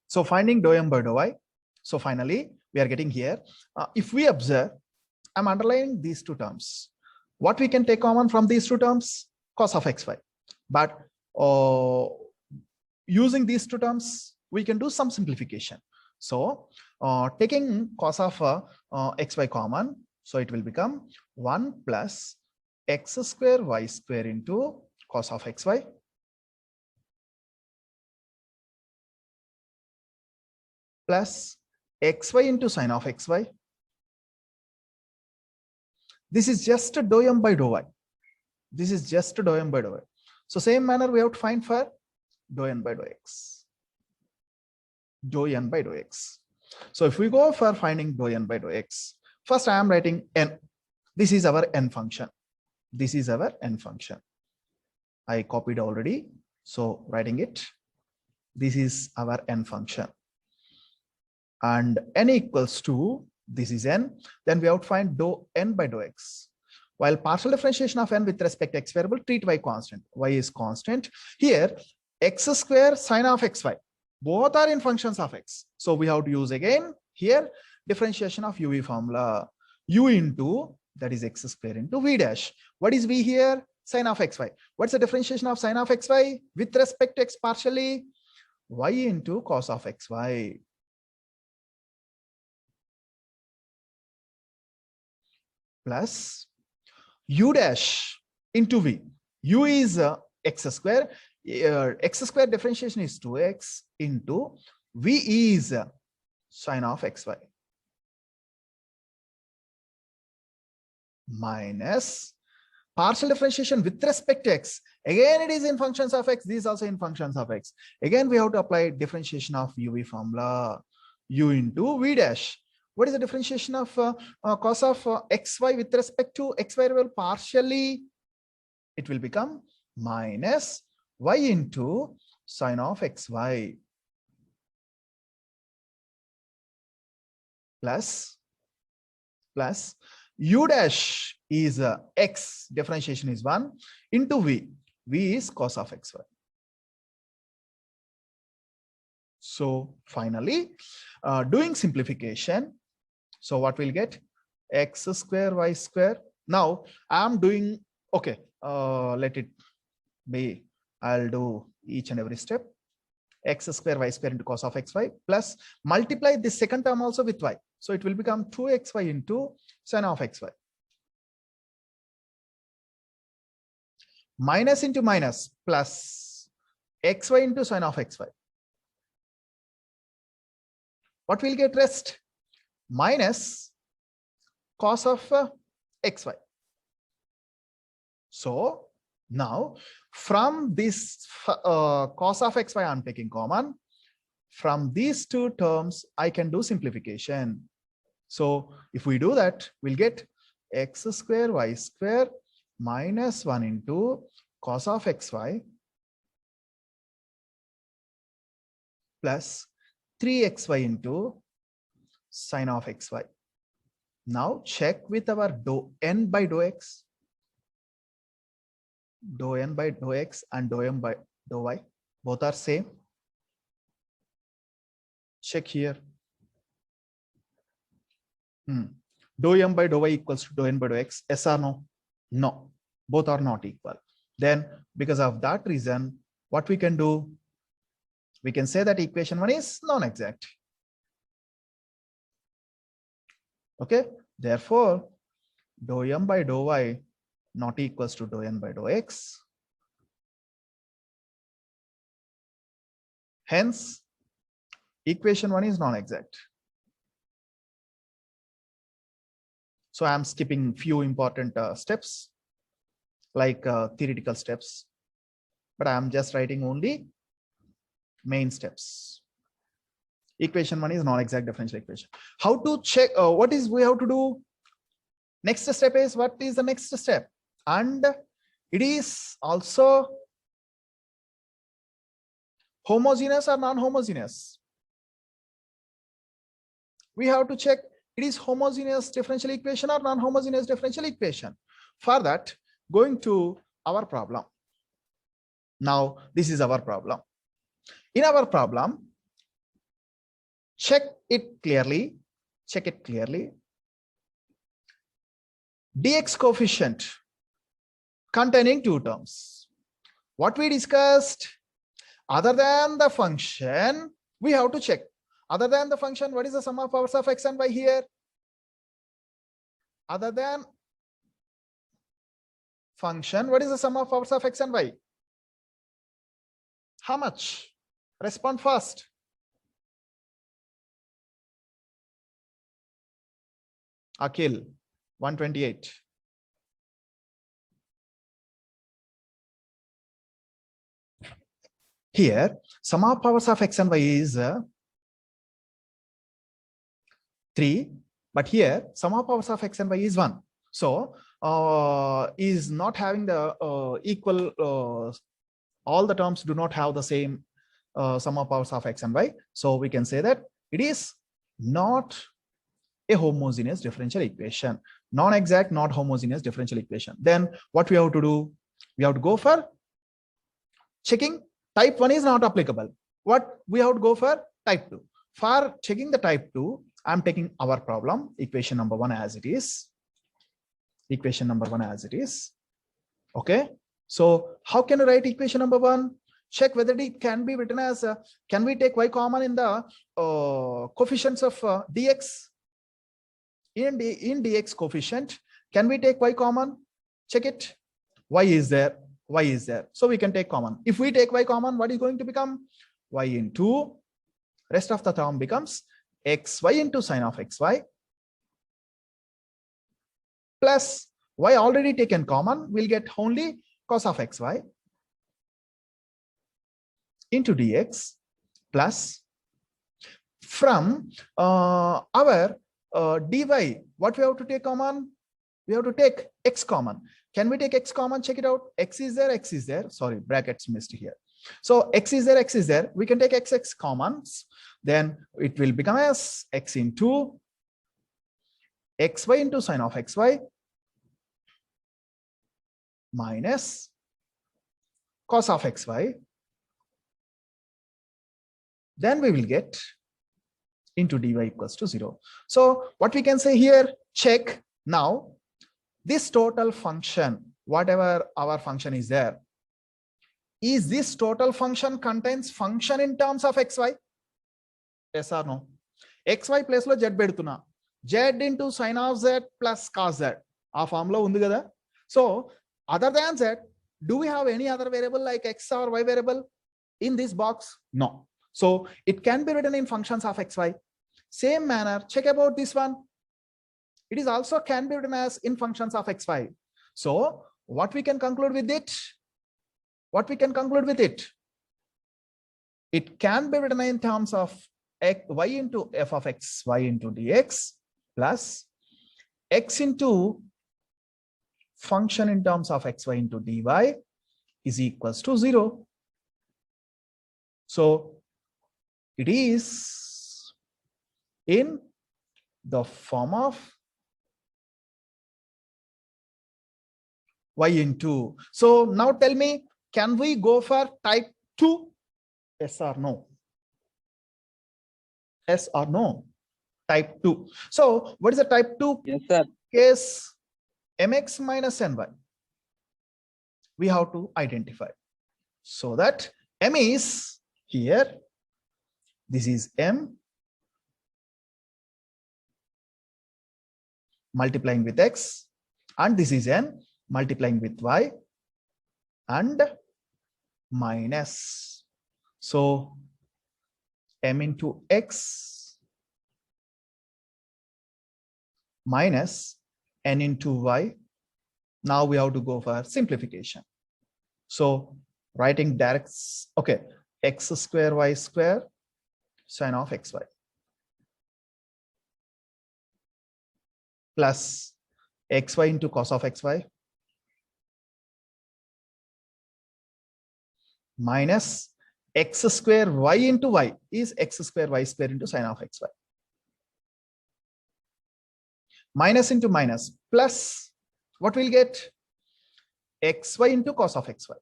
So finding dou m by dou y. So finally, we are getting here. If we observe, I'm underlining these two terms. What we can take common from these two terms? Cos of xy. But using these two terms, we can do some simplification. So taking cos of xy common, so it will become 1 plus x square y square into cos of xy plus xy into sine of xy. This is just dou m by dou y. This is just dou m by dou y. So same manner we have to find for dou n by dou x. Dou n by dou x. So if we go for finding dou n by dou x, first I am writing n. This is our n function. This is our n function. I copied already. So writing it. This is our n function. And n equals to, this is n. Then we have to find dou n by dou x. While partial differentiation of n with respect to x variable, treat y constant. Y is constant. Here, x square sine of xy. Both are in functions of x. So we have to use again here differentiation of UV formula. U into, that is x square into v dash. What is v here? Sine of xy. What's the differentiation of sine of xy with respect to x partially? Y into cos of xy. Plus u dash into v. U is x square. X square differentiation is 2x into v is sine of xy minus partial differentiation with respect to x. Again, it is in functions of x. This is also in functions of x. Again, we have to apply differentiation of uv formula, u into v dash. What is the differentiation of cos of xy with respect to x variable partially? It will become minus y into sine of xy plus u dash is x, differentiation is 1, into v. V is cos of xy. So finally, doing simplification, so what we'll get? X square y square. Now I'm doing, okay, let it be. I'll do each and every step. X square y square into cos of xy plus multiply this second term also with y. So it will become 2xy into sine of xy. Minus into minus plus xy into sine of xy. What will get rest? Minus cos of xy. So now from this cos of xy I'm taking common. From these two terms I can do simplification. So if we do that, we'll get x square y square minus 1 into cos of xy plus 3xy into sine of xy. Now check with our dou n by dou x. Dou n by dou x and dou m by dou y. Both are same. Check here. Dou m by dou y equals to dou n by dou x. Yes or no? No. Both are not equal. Then because of that reason, what we can do? We can say that equation 1 is non-exact. Okay. Therefore, dou m by dou y not equals to dou n by dou x. Hence, equation 1 is non-exact. So I'm skipping few important steps like theoretical steps, but I'm just writing only main steps. Equation 1 is non-exact differential equation. How to check? What is we have to do? Next step is, what is the next step? And it is also homogeneous or non-homogeneous. We have to check it is homogeneous differential equation or non-homogeneous differential equation. For that, going to our problem. Now, this is our problem. In our problem, check it clearly. Check it clearly. Dx coefficient containing two terms. What we discussed, other than the function, we have to check. Other than the function, what is the sum of powers of x and y here? Other than function, what is the sum of powers of x and y? How much? Respond fast. Akhil, 128. Here, sum of powers of x and y is 3, but here sum of powers of x and y is 1. So is not having the equal, all the terms do not have the same sum of powers of x and y. So we can say that it is not a homogeneous differential equation. Non-exact, not homogeneous differential equation. Then what we have to do? We have to go for checking type 1 is not applicable. What we have to go for? Type 2. For checking the type 2, I'm taking our problem, equation number 1 as it is. Equation number 1 as it is. Okay. So how can I write equation number 1? Check whether it can be written as, can we take y common in the coefficients of dx? In dx coefficient, can we take y common? Check it. Y is there. Y is there. So we can take common. If we take y common, what is going to become? Y into, rest of the term becomes xy into sine of xy plus y already taken common, we'll get only cos of xy into dx plus from our dy, what we have to take common? We have to take x common. Can we take x common? Check it out. X is there. Sorry, brackets missed here. So x is there. We can take x commons. Then it will become as x into xy into sine of xy minus cos of xy. Then we will get into dy equals to 0. So what we can say here, check now, this total function, whatever our function is there, is this total function contains function in terms of xy? Yes or no? xy place lo z pedutuna. Z into sine of z plus cos z. Our formula undi kada. So other than z, do we have any other variable like x or y variable in this box? No. So it can be written in functions of xy. Same manner, check about this one. It is also can be written as in functions of xy. So what we can conclude with it? It can be written in terms of y into f of x, y into dx plus x into function in terms of xy into dy is equals to 0. So it is in the form of y into. So now tell me, can we go for type 2? Yes or no? Yes or no? Type 2. So what is the type 2 Yes, sir. case? Mx minus ny. We have to identify. So that m is here. This is m multiplying with x, and this is n multiplying with y and minus. So m into x minus n into y. Now we have to go for simplification. So writing direct, okay, x square y square sine of xy plus xy into cos of xy minus x square y into y is x square y square into sine of xy. Minus into minus plus what we'll get? Xy into cos of xy.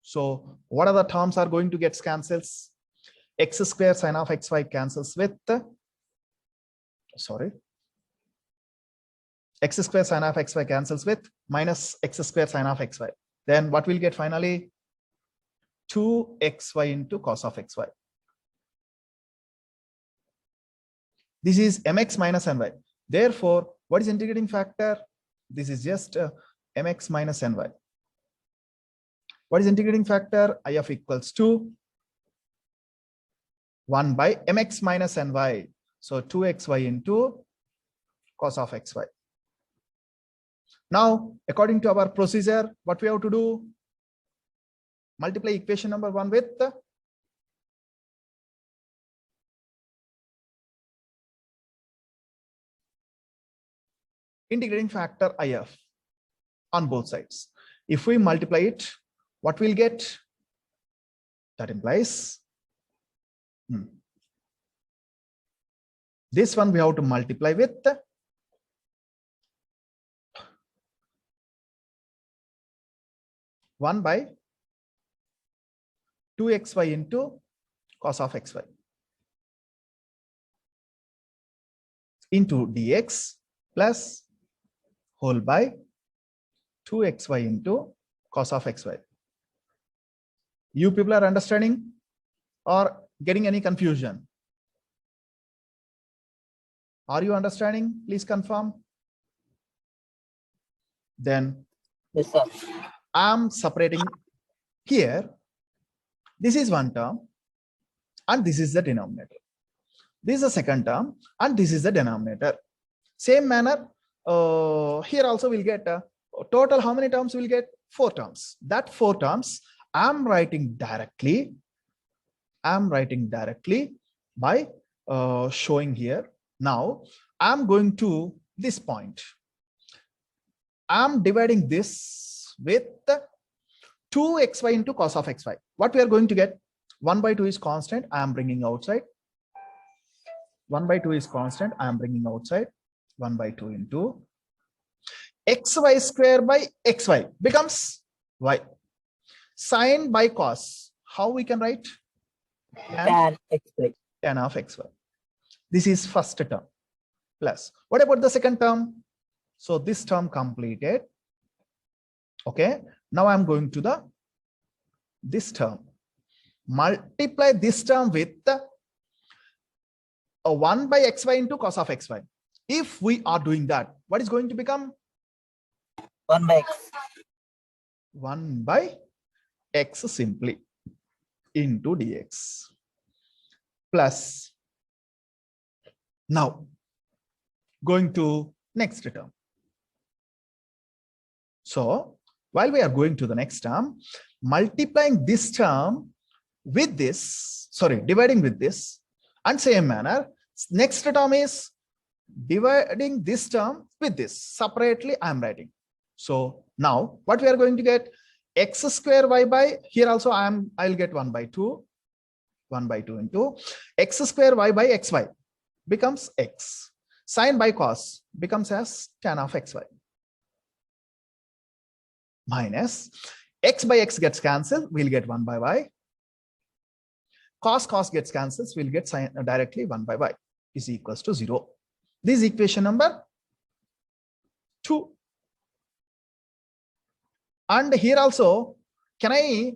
So what are the terms are going to get cancels? X square sine of xy cancels with, sorry, x square sine of xy cancels with minus x square sine of xy. Then what we'll get finally? 2xy into cos of xy. This is mx minus ny. Therefore, what is integrating factor? This is just mx minus ny. What is integrating factor? If equals to 1 by mx minus ny. So 2xy into cos of xy. Now, according to our procedure, what we have to do? Multiply equation number 1 with integrating factor if on both sides. If we multiply it, what we'll get? That implies this one we have to multiply with 1 by 2xy into cos of xy into dx plus whole by 2xy into cos of xy. You people are understanding or getting any confusion? Are you understanding? Please confirm. Then Yes, sir. I'm separating here. This is one term and this is the denominator. This is the second term and this is the denominator. Same manner, here also we'll get total how many terms we'll get? 4 terms. That 4 terms I'm writing directly. I'm writing directly by showing here. Now I'm going to this point. I'm dividing this with 2xy into cos of xy. What we are going to get? 1 by 2 is constant. I am bringing outside. 1 by 2 is constant. I am bringing outside. 1 by 2 into xy square by xy becomes y. Sine by cos. How we can write? Tan xy. Tan of xy. This is first term. Plus. What about the second term? So this term completed. Okay. Now I'm going to this term. Multiply this term with a 1 by xy into cos of xy. If we are doing that, what is going to become? 1 by x. 1 by x simply into dx. Plus. Now, going to next term. So, while we are going to the next term, multiplying this term with this, dividing with this, and same manner, next term is dividing this term with this. Separately, I am writing. So now what we are going to get? X square y by, here also I'll get 1 by 2 into x square y by xy becomes x. Sine by cos becomes as tan of xy. Minus x by x gets cancelled, we'll get 1 by y. Cos gets cancelled, we'll get sine directly 1 by y is equals to 0. This is equation number 2. And here also, can I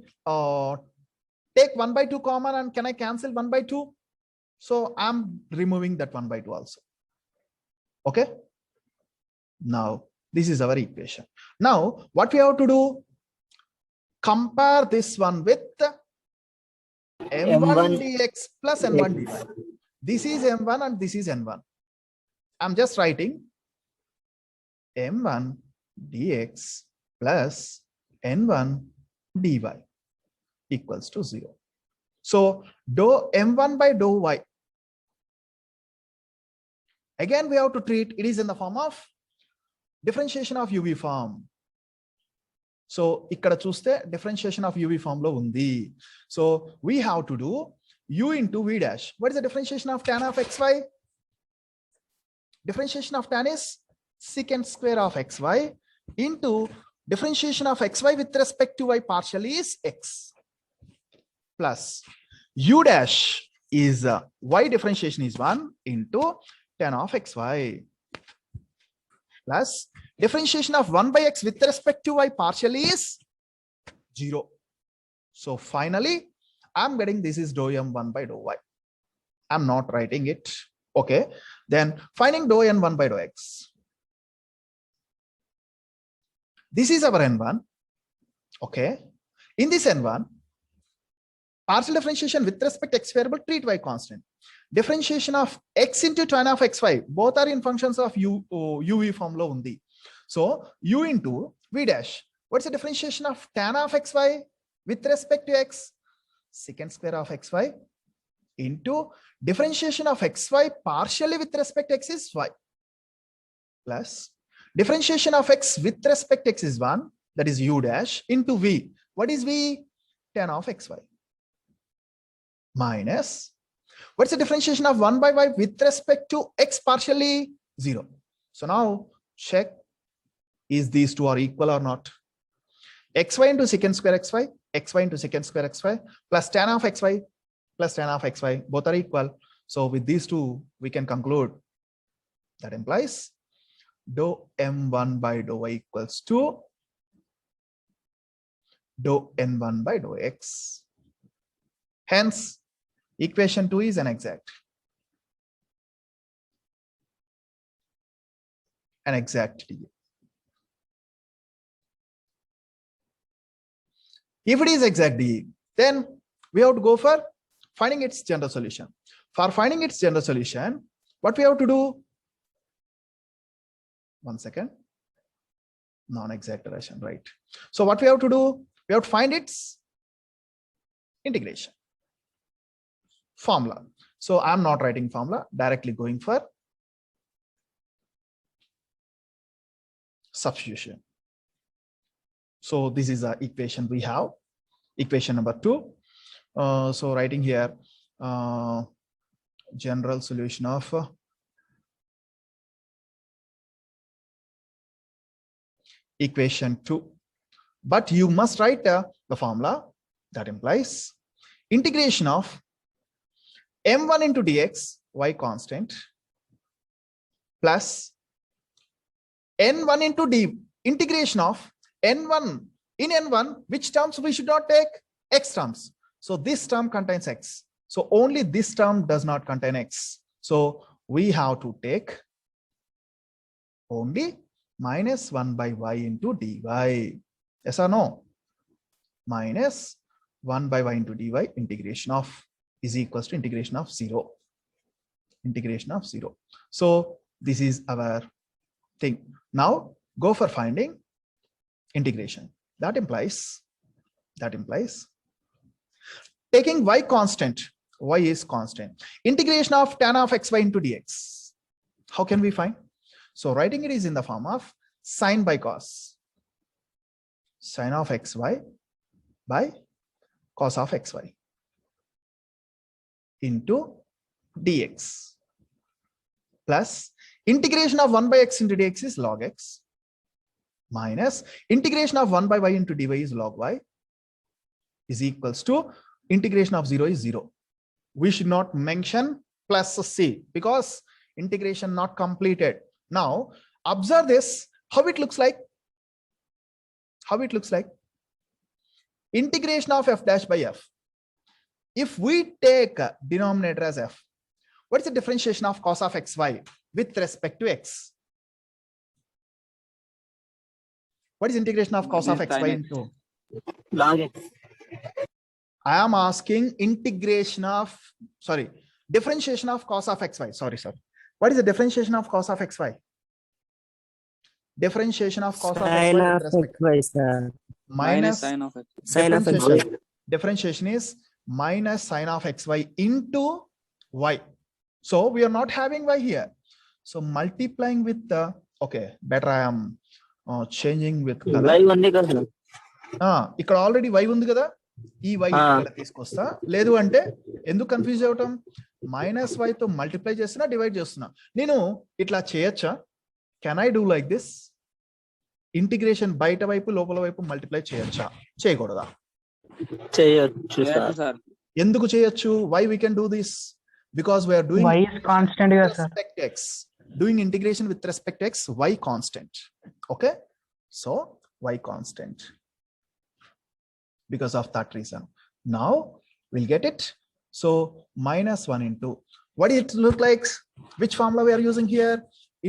take 1 by 2 common and can I cancel 1 by 2? So I'm removing that 1 by 2 also. Okay. Now this is our equation. Now what we have to do? Compare this one with m1 dx plus n1 dy. This is m1 and this is n1. I'm just writing m1 dx plus n1 dy equals to 0. So dou m1 by dou y. Again, we have to treat it is in the form of differentiation of UV form. So ikkada chuste differentiation of UV form lo undi. So we have to do u into v dash. What is the differentiation of tan of xy? Differentiation of tan is secant square of xy into differentiation of xy with respect to y partially is x plus u dash is y differentiation is 1 into tan of xy plus differentiation of 1 by x with respect to y partially is 0. So finally, I'm getting this is dou m1 by dou y. I'm not writing it. Okay. Then finding dou n1 by dou x. This is our n1. Okay. In this n1, partial differentiation with respect to x variable, treat y constant. Differentiation of x into tan of xy, both are in functions of uv form lo undi. So u into v dash. What's the differentiation of tan of xy with respect to x? Secant square of xy into differentiation of xy partially with respect to x is y plus differentiation of x with respect to x is 1, that is u dash into v. What is v? Tan of xy minus what's the differentiation of 1 by y with respect to x partially? 0. So now check is these two are equal or not. Xy into secant square xy, xy into secant square xy plus tan of xy plus tan of xy, both are equal. So with these two, we can conclude that implies dou m1 by dou y equals to dou n1 by dou x. Hence, equation 2 is an exact. An exact dA. If it is exact dA, then we have to go for finding its general solution. For finding its general solution, what we have to do? 1 second. Non-exaggeration, right? So what we have to do? We have to find its integration formula. So I'm not writing formula, directly going for substitution. So this is the equation we have, equation number 2. So writing here, general solution of equation 2. But you must write the formula that implies integration of m1 into dx, y constant, plus n1 into d, integration of n1. In n1, which terms we should not take? X terms. So this term contains x. So only this term does not contain x. So we have to take only minus 1 by y into dy. Yes or no? Minus 1 by y into dy, integration of is equals to integration of 0. Integration of 0. So this is our thing. Now go for finding integration. That implies taking y constant, y is constant, integration of tan of xy into dx. How can we find? So writing it is in the form of sine by cos, sine of xy by cos of xy into dx, plus integration of 1 by x into dx is log x, minus integration of 1 by y into dy is log y, is equals to integration of 0 is 0. We should not mention plus c because integration not completed. Now observe this, how it looks like. How it looks like. Integration of f dash by f. If we take denominator as f, what is the differentiation of cos of xy with respect to x? What is integration of cos of xy into? Log x. I am asking integration of, differentiation of cos of xy. Sorry. What is the differentiation of cos of xy? Differentiation of cos of xy with respect to xy, sir. minus sine of x. Sine of differentiation. xy. Differentiation is minus sine of xy into y. So we are not having y here. So multiplying with the, okay, better I am changing with color. Y ఉంది కదా. ఇక్కడ already y ఉంది కదా, ఈ y ఇక్కడ తీసుకొస్తా. లేదు అంటే ఎందుకు కన్ఫ్యూజ్ అవటం? మైనస్ y తో మల్టిప్లై చేస్తున్నా, డివైడ్ చేస్తున్నా. నేను ఇట్లా చేయొచ్చా? Can I do like this? Integration బయట వైపు లోపల వైపు మల్టిప్లై చేయొచ్చా? చేయకూడదా? చేయొచ్చు సార్. ఎందుకు చేయొచ్చు? why we can do this? Because we are doing y is constant with కదా sir. respect to x. Doing integration with respect to x, y constant. Okay, so y constant. Because of that reason, now we'll get it. So minus 1 into, what it look like? Which formula we are using here?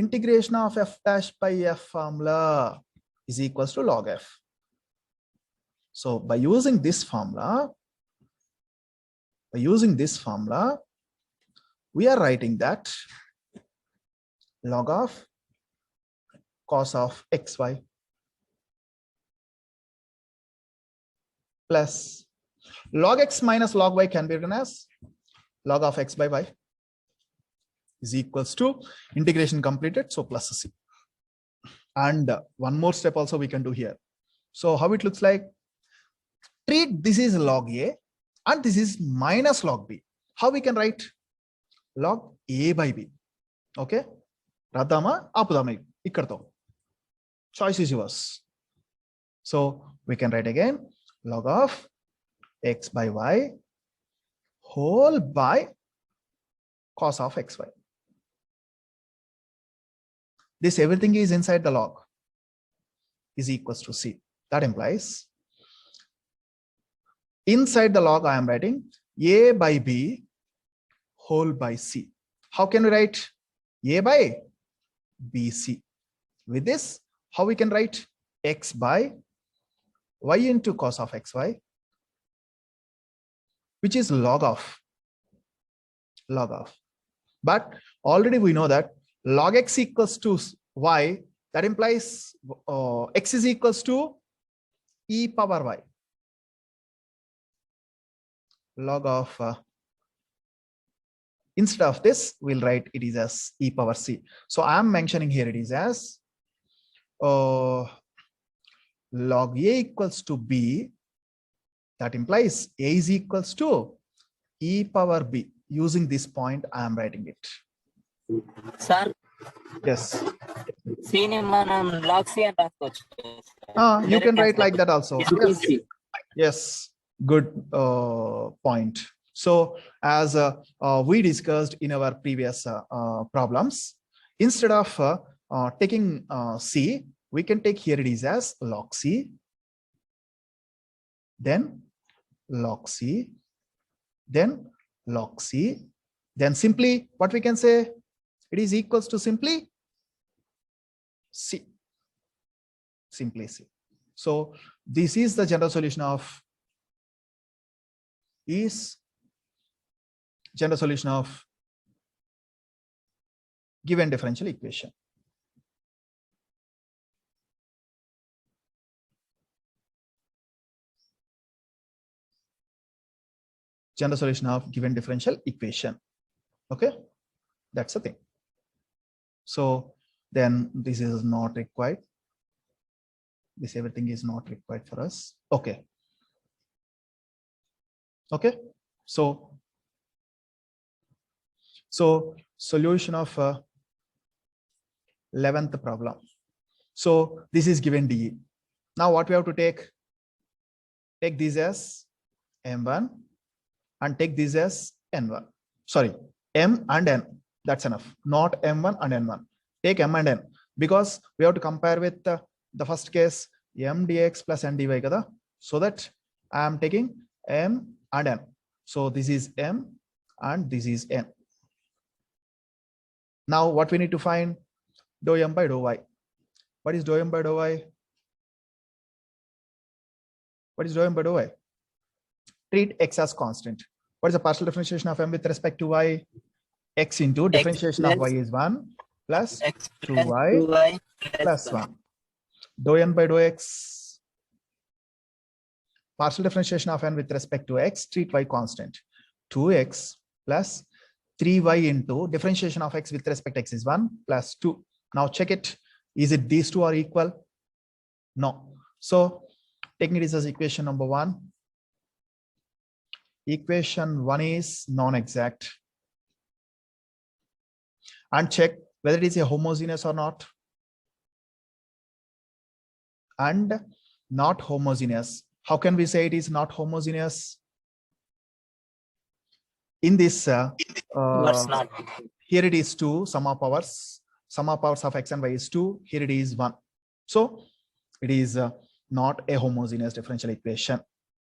Integration of f dash by f formula is equals to log f. So by using this formula, we are writing that log of cos of xy plus log x minus log y can be written as log of x by y is equals to integration completed, so plus c. And one more step also we can do here. So how it looks like? Treat this is log a and this is minus log b. How we can write? Log a by b. Okay, radama apudama ikkarto, choice is yours. So we can write again log of x by y whole by cos of xy. This everything is inside the log is equals to c. That implies inside the log I am writing a by b whole by c. How can we write a by bc? With this, how we can write x by y into cos of xy, which is log of. But already we know that log x equals to y That implies x is equals to e power y log of instead of this, we'll write it is as e power c. So I'm mentioning here it is as log a equals to b. That implies a is equals to e power b. Using this point, I am writing it. Sir, Yes. C ni manam log C and రాసుకోవచ్చు. You can write like that also. It's Yes. easy. Yes. Good point. So as we discussed in our previous problems, instead of taking c, we can take here it is as log c, then log c, then log c, then simply what we can say, it is equals to simply c, simply c. So this is the general solution of given differential equation. General solution of given differential equation. Okay, that's the thing. So then this is not required. This everything is not required for us. Okay. Okay. So solution of 11th problem. So this is given dE. Now what we have to take this as m1 and take this as n1. Sorry, m and n. That's enough. Not m1 and n1. Take m and n because we have to compare with the first case m dx plus n dy kada. So that I am taking m and n. So this is m and this is n. Now what we need to find? Dou m by dou y. What is dou m by dou y? What is dou m by dou y? Treat x as constant. What is the partial differentiation of m with respect to y? X into differentiation of y is 1 plus X 2y plus 1. Dou n by dou x. Partial differentiation of n with respect to x, treat y constant. 2x plus 3y into differentiation of x with respect to x is 1 plus 2. Now check it. Is it these two are equal? No. So taking it as equation number 1. Equation 1 is non-exact. And check whether it is a homogeneous or not. And not homogeneous. How can we say it is not homogeneous? In this, What's not? here it is 2, sum of powers of x and y is 2, here it is 1. So it is not a homogeneous differential equation,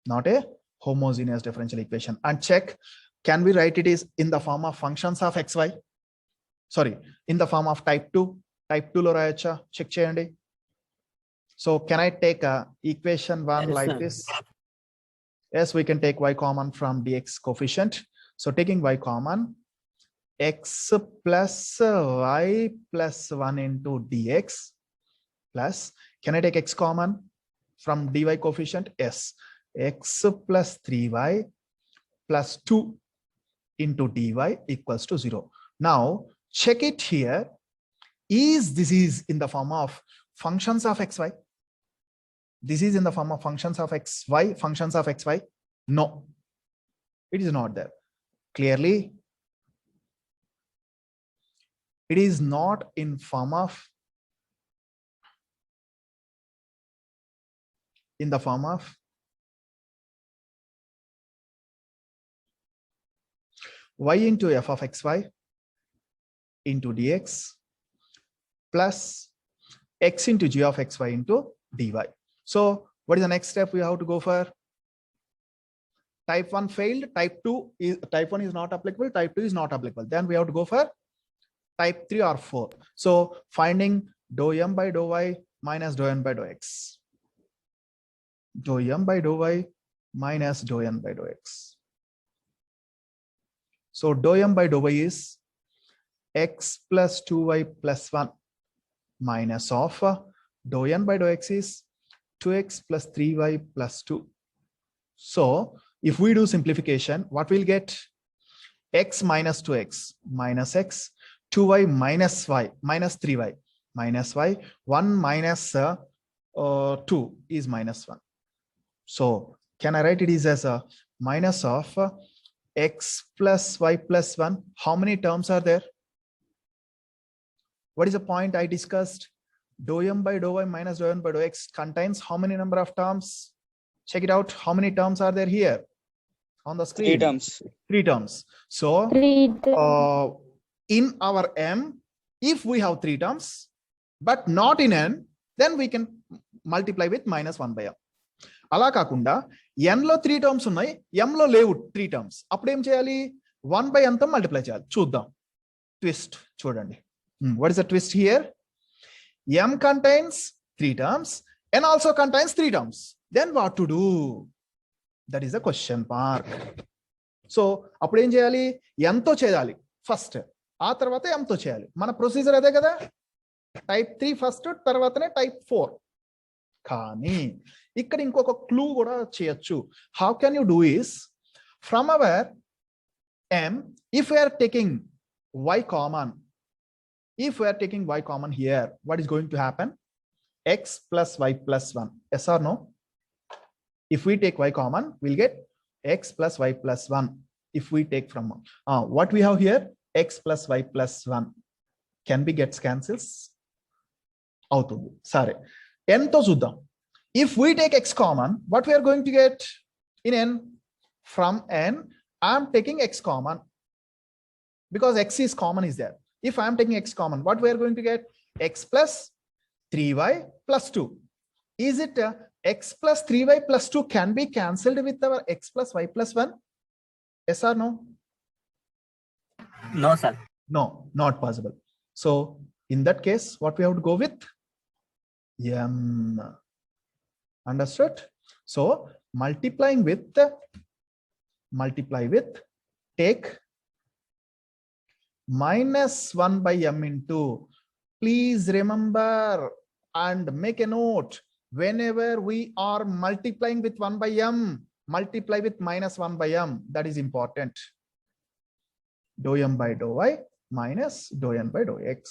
not a homogeneous differential equation. And check, can we write it is in the form of functions of xy? Sorry, in the form of type 2 lo rayacha, check cheyandi. So can I take equation 1 Yes, like sir. this? Yes, we can take y common from dx coefficient. So taking y common, x plus y plus 1 into dx plus, can I take x common from dy coefficient? Yes, x plus 3y plus 2 into dy equals to 0. Now check it here. This is in the form of functions of xy? This is in the form of functions of xy, functions of xy? No, it is not there. Clearly, it is not in form of, in the form of y into f of xy into dx plus x into g of xy into dy. So what is the next step we have to go for? Type 1 failed, type 1 is not applicable, type 2 is not applicable. Then we have to go for type 3 or 4. So finding dou m by dou y minus dou n by dou x. Dou m by dou y minus dou n by dou x. So dou m by dou y is x plus 2y plus 1 minus of dou n by dou x is 2x plus 3y plus 2. So if we do simplification, what we'll get? X minus 2x minus x, 2y minus y minus 3y minus y, 1 minus 2 is minus 1. So can I write it is as a minus of x plus y plus 1? How many terms are there? What is the point I discussed? Dou m by dou y minus dou n by dou x contains how many number of terms? Check it out. How many terms are there here on the screen? 3 terms. 3 terms. So in our m, if we have 3 terms, but not in n, then we can multiply with minus 1 by m. అలా కాకుండా n లో 3 terms ఉన్నాయి, m లో లేవు 3 terms. అప్పుడు ఏం చేయాలి? 1 by n తో మల్టిప్లై చేయాలి. చూద్దాం. ట్విస్ట్ చూడండి. What is the twist here? M contains 3 terms, n also contains 3 terms. Then what to do? That is the question mark. So అప్పుడు ఏం చేయాలి? n తో చేయాలి ఫస్ట్, ఆ తర్వాత m తో చేయాలి. మన ప్రొసీజర్ అదే కదా. టైప్ 3 ఫస్ట్, తర్వాతనే టైప్ 4. కానీ ఇక్కడ ఇంకొక క్లూ కూడా చేయొచ్చు. How can you do is, from our m, if we are taking y common, if we are taking y common here, what is going to happen? X plus y plus 1. Yes or no? If we take y common, we'll get x plus y plus 1. If we take from what we have here, x plus y plus 1. Can be gets cancels? అవుతుంది. సరే, n తో చూద్దాం. If we take x common, what we are going to get in n? From n, I am taking x common because x is common is there. If I am taking x common, what we are going to get? X plus 3y plus 2. Is it x plus 3y plus 2 can be cancelled with our x plus y plus 1? Yes or no? No, sir. No, not possible. So in that case, what we have to go with? M. Understood? So multiply with, take minus 1 by m into, please remember and make a note, whenever we are multiplying with 1 by m, multiply with minus 1 by m. That is important. Dou m by dou y minus dou n by dou x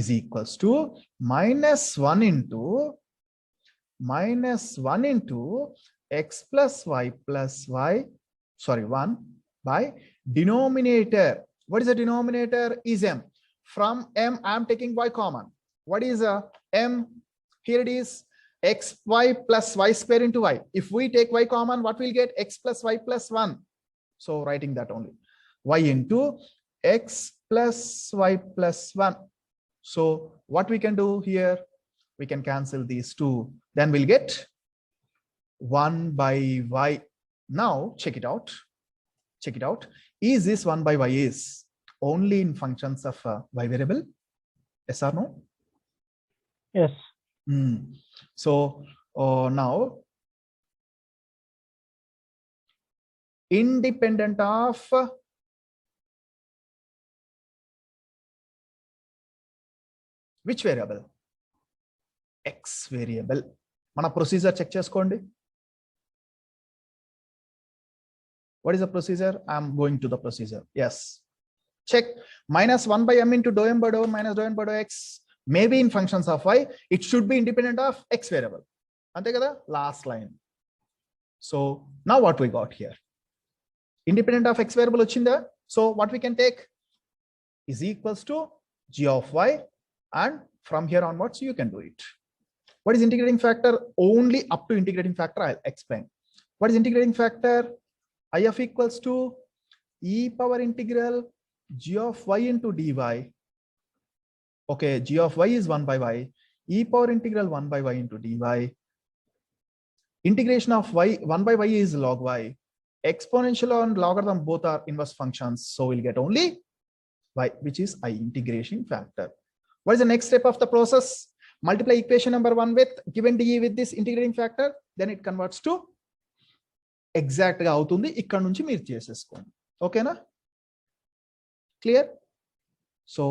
is equals to minus 1 into x plus y plus y, sorry, 1 by denominator. What is the denominator? Is m. From m, I am taking y common. What is m? Here it is xy plus y square into y. If we take y common, what we'll get? X plus y plus 1. So writing that only. Y into x plus y plus 1. So what we can do here? We can cancel these two. Then we'll get 1 by y. Now check it out. Check it out. Is this 1 by y is only in functions of y variable? Yes or no? Yes. So now independent of which variable? X variable. మన procedure check చేసుకోండి. What is the procedure? I am going to the procedure. Yes. Check. Minus 1 by m into dou m by dou minus dou n by dou x. Maybe in functions of y, it should be independent of x variable. Ante kada? Last line. So now what we got here? Independent of x variable ochinda. So what we can take is equals to g of y, and from here onwards you can do it. What is integrating factor? Only up to integrating factor I'll explain. What is integrating factor? I of equals to e power integral g of y into dy. Okay, g of y is 1 by y. E power integral 1 by y into dy. Integration of y, 1 by y is log y. Exponential and logarithm both are inverse functions. So we'll get only y, which is I integration factor. What is the next step of the process? Multiply equation number 1 with given dE with this integrating factor. Then it converts to exact గా అవుతుంది. ఇక్కడ నుంచి మీరు చేసేసుకోండి. ఓకేనా? Clear? So